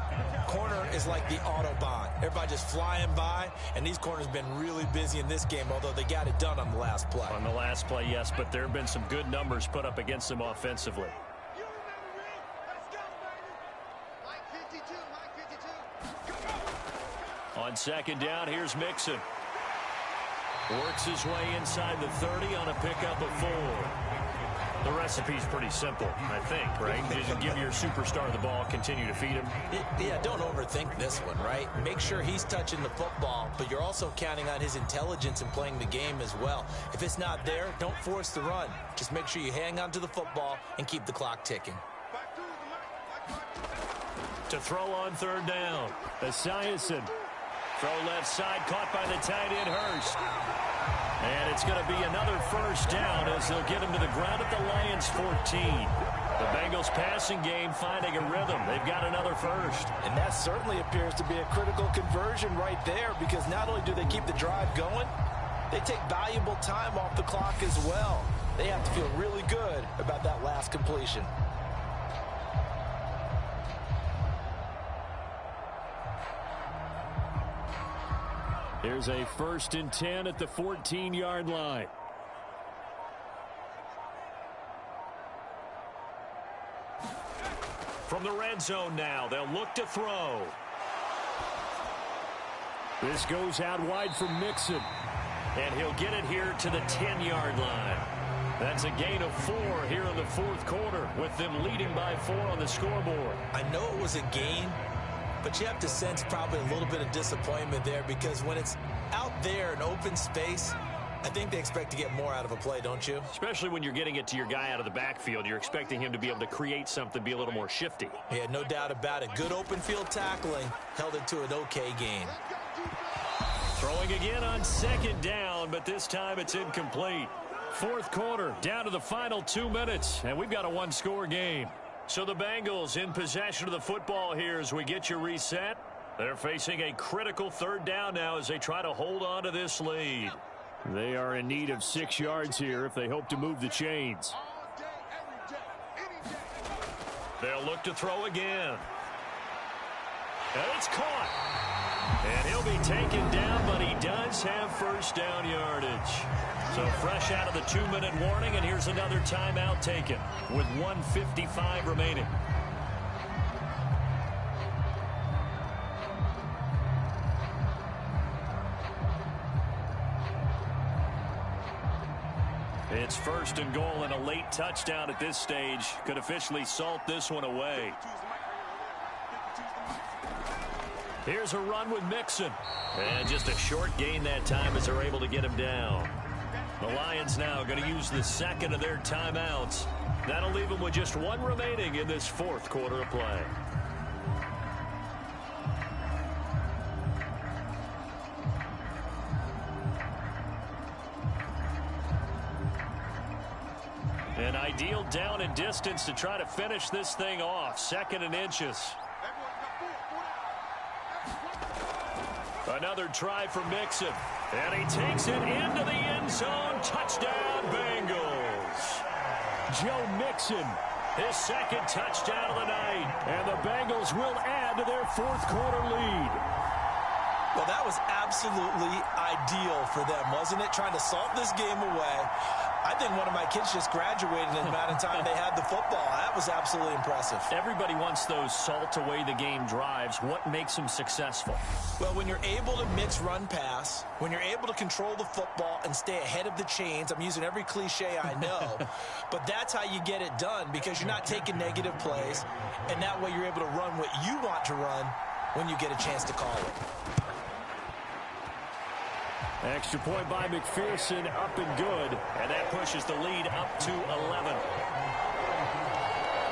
Corner is like the Autobahn. Everybody just flying by, and these corners have been really busy in this game, although they got it done on the last play. On the last play, yes, but there have been some good numbers put up against them offensively. On 2nd down, here's Mixon. Works his way inside the 30 on a pickup of 4. The recipe's pretty simple, I think, right? Just give your superstar the ball, continue to feed him. Yeah, don't overthink this one, right? Make sure he's touching the football, but you're also counting on his intelligence in playing the game as well. If it's not there, don't force the run. Just make sure you hang on to the football and keep the clock ticking. To throw on 3rd down, Esiason. Throw left side, caught by the tight end, Hurst. And it's going to be another first down as they'll get him to the ground at the Lions 14. The Bengals passing game finding a rhythm. They've got another first. And that certainly appears to be a critical conversion right there, because not only do they keep the drive going, they take valuable time off the clock as well. They have to feel really good about that last completion. Here's a 1st and 10 at the 14-yard line. From the red zone now, they'll look to throw. This goes out wide for Mixon. And he'll get it here to the 10-yard line. That's a gain of 4 here in the 4th quarter, with them leading by 4 on the scoreboard. I know it was a gain, but you have to sense probably a little bit of disappointment there, because when it's out there in open space, I think they expect to get more out of a play, don't you? Especially when you're getting it to your guy out of the backfield. You're expecting him to be able to create something, be a little more shifty. Yeah, no doubt about it. Good open field tackling held it to an okay gain. Throwing again on 2nd down, but this time it's incomplete. 4th quarter, down to the final 2 minutes, and we've got a 1-score game. So the Bengals in possession of the football here as we get you reset. They're facing a critical 3rd down now as they try to hold on to this lead. They are in need of 6 yards here if they hope to move the chains. They'll look to throw again. And it's caught. And he'll be taken down, but he does have 1st down yardage. So fresh out of the 2-minute warning, and here's another timeout taken with 1:55 remaining. It's 1st and goal, and a late touchdown at this stage could officially salt this one away. Here's a run with Mixon. And just a short gain that time as they're able to get him down. The Lions now going to use the 2nd of their timeouts. That'll leave them with just 1 remaining in this 4th quarter of play. An ideal down and distance to try to finish this thing off. 2nd and inches. Another try for Mixon. And he takes it into the end zone. Touchdown, Bengals. Joe Mixon, his 2nd touchdown of the night. And the Bengals will add to their 4th quarter lead. Well, that was absolutely ideal for them, wasn't it? Trying to salt this game away. I think one of my kids just graduated in the amount of time they had the football. That was absolutely impressive. Everybody wants those salt away the game drives. What makes them successful? Well, when you're able to mix run pass, when you're able to control the football and stay ahead of the chains, I'm using every cliche I know, but that's how you get it done, because you're not taking negative plays, and that way you're able to run what you want to run when you get a chance to call it. Extra point by McPherson, up and good. And that pushes the lead up to 11.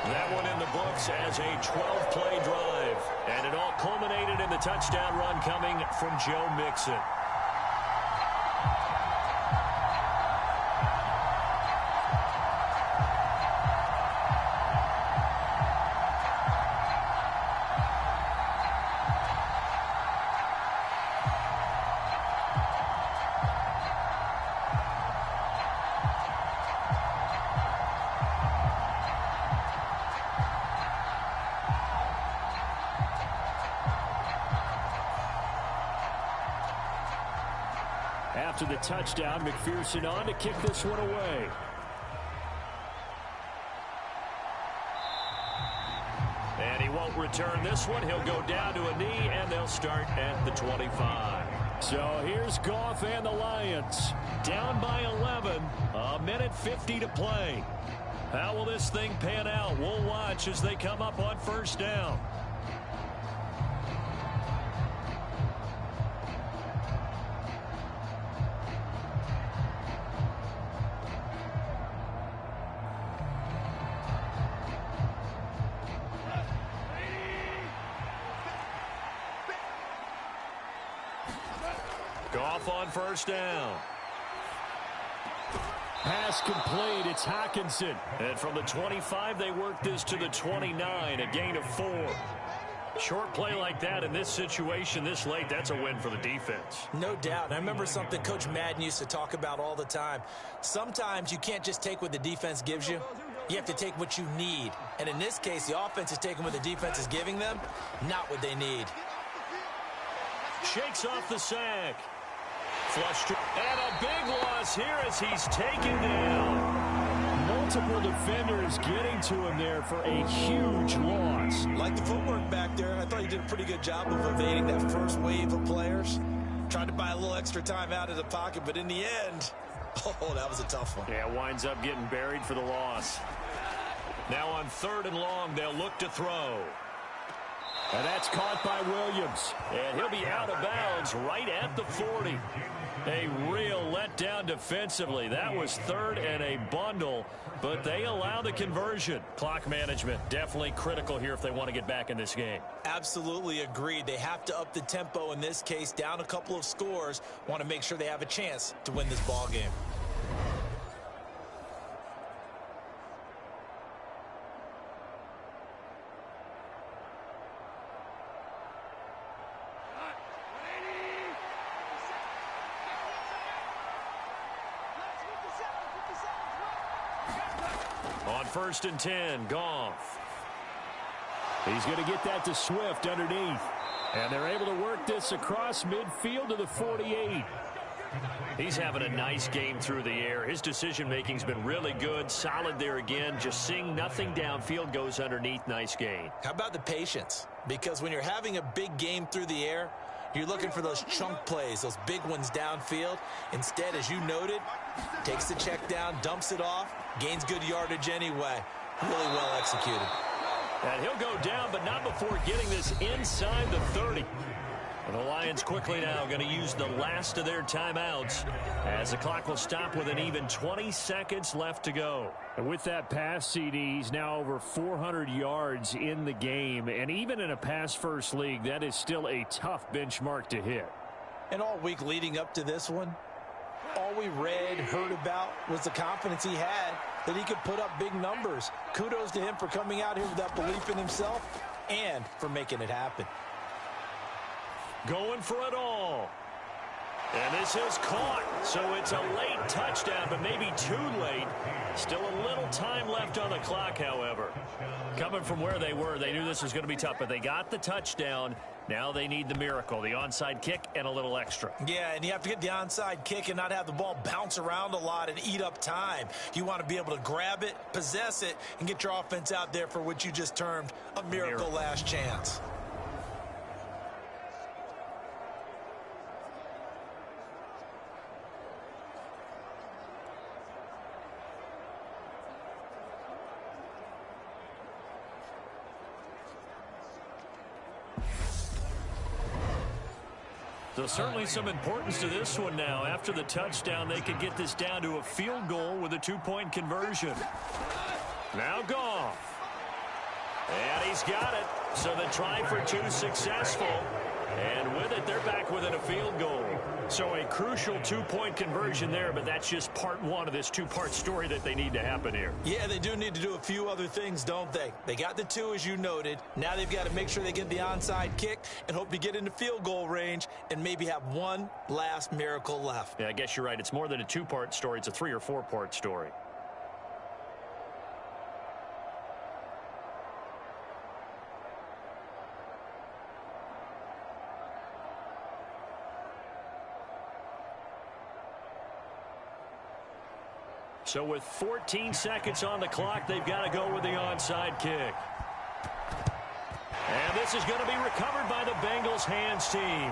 That one in the books as a 12-play drive. And it all culminated in the touchdown run coming from Joe Mixon. After the touchdown, McPherson on to kick this one away. And he won't return this one. He'll go down to a knee, and they'll start at the 25. So here's Goff and the Lions. Down by 11. A minute 50 to play. How will this thing pan out? We'll watch as they come up on first down. Goff on first down. Pass complete. It's Hockenson. And from the 25, they work this to the 29, a gain of 4. Short play like that in this situation this late, that's a win for the defense. No doubt. I remember something Coach Madden used to talk about all the time. Sometimes you can't just take what the defense gives you. You have to take what you need. And in this case, the offense is taking what the defense is giving them, not what they need. Shakes off the sack. Flushed. And a big loss here as he's taken down. Multiple defenders getting to him there for a huge loss. Like the footwork back there, I thought he did a pretty good job of evading that first wave of players. Tried to buy a little extra time out of the pocket, but in the end, oh, that was a tough one. Yeah, winds up getting buried for the loss. Now on 3rd and long, they'll look to throw. And that's caught by Williams. And he'll be out of bounds right at the 40. A real letdown defensively. That was 3rd and a bundle, but they allow the conversion. Clock management definitely critical here if they want to get back in this game. Absolutely agreed. They have to up the tempo in this case, down a couple of scores. Want to make sure they have a chance to win this ball game. On 1st and 10, Goff. He's going to get that to Swift underneath. And they're able to work this across midfield to the 48. He's having a nice game through the air. His decision-making's been really good, solid there again. Just seeing nothing downfield, goes underneath. Nice gain. How about the patience? Because when you're having a big game through the air, you're looking for those chunk plays, those big ones downfield. Instead, as you noted, takes the check down, dumps it off, gains good yardage anyway. Really well executed. And he'll go down, but not before getting this inside the 30. And the Lions quickly now going to use the last of their timeouts as the clock will stop with an even 20 seconds left to go. And with that pass, CD, he's now over 400 yards in the game. And even in a pass-first league, that is still a tough benchmark to hit. And all week leading up to this one, all we read, heard about was the confidence he had that he could put up big numbers. Kudos to him for coming out here with that belief in himself and for making it happen. Going for it all. And this is caught. So it's a late touchdown, but maybe too late. Still a little time left on the clock, however. Coming from where they were, they knew this was going to be tough, but they got the touchdown. Now they need the miracle, the onside kick and a little extra. Yeah, and you have to get the onside kick and not have the ball bounce around a lot and eat up time. You want to be able to grab it, possess it, and get your offense out there for what you just termed a miracle last chance. So certainly some importance to this one now. After the touchdown, they could get this down to a field goal with a 2-point conversion. Now Goff. And he's got it. So the try for 2 successful. And with it, they're back within a field goal. So a crucial 2-point conversion there, but that's just part one of this 2-part story that they need to happen here. Yeah, they do need to do a few other things, don't they? They got the 2, as you noted. Now they've got to make sure they get the onside kick and hope to get into field goal range and maybe have one last miracle left. Yeah, I guess you're right. It's more than a 2-part story. It's a 3- or 4-part story. So with 14 seconds on the clock, they've got to go with the onside kick. And this is going to be recovered by the Bengals hands team.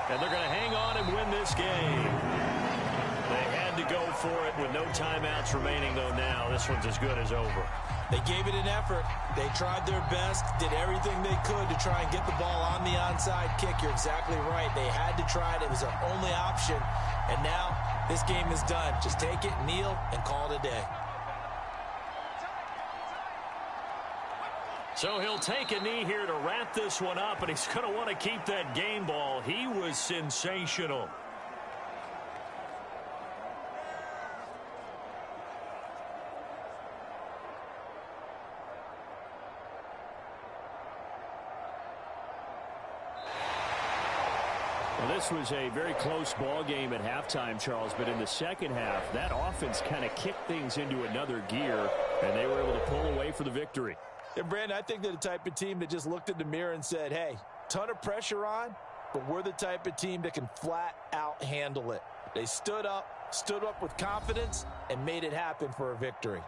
And they're going to hang on and win this game. They had to go for it with no timeouts remaining, though now this one's as good as over. They gave it an effort. They tried their best, did everything they could to try and get the ball on the onside kick. You're exactly right. They had to try it. It was their only option. And now this game is done. Just take it, kneel, and call it a day. So he'll take a knee here to wrap this one up, and he's going to want to keep that game ball. He was sensational. Well, this was a very close ball game at halftime, Charles, but in the second half, that offense kind of kicked things into another gear, and they were able to pull away for the victory. And, Brandon, I think they're the type of team that just looked in the mirror and said, hey, ton of pressure on, but we're the type of team that can flat out handle it. They stood up with confidence, and made it happen for a victory.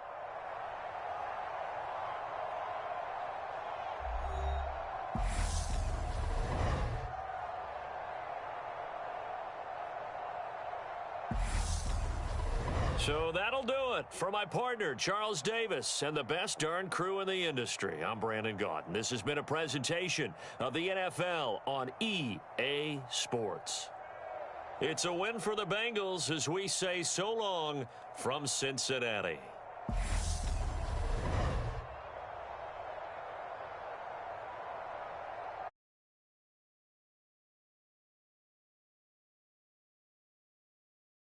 So that'll do it for my partner, Charles Davis, and the best darn crew in the industry. I'm Brandon Gaudin. This has been a presentation of the NFL on EA Sports. It's a win for the Bengals as we say so long from Cincinnati.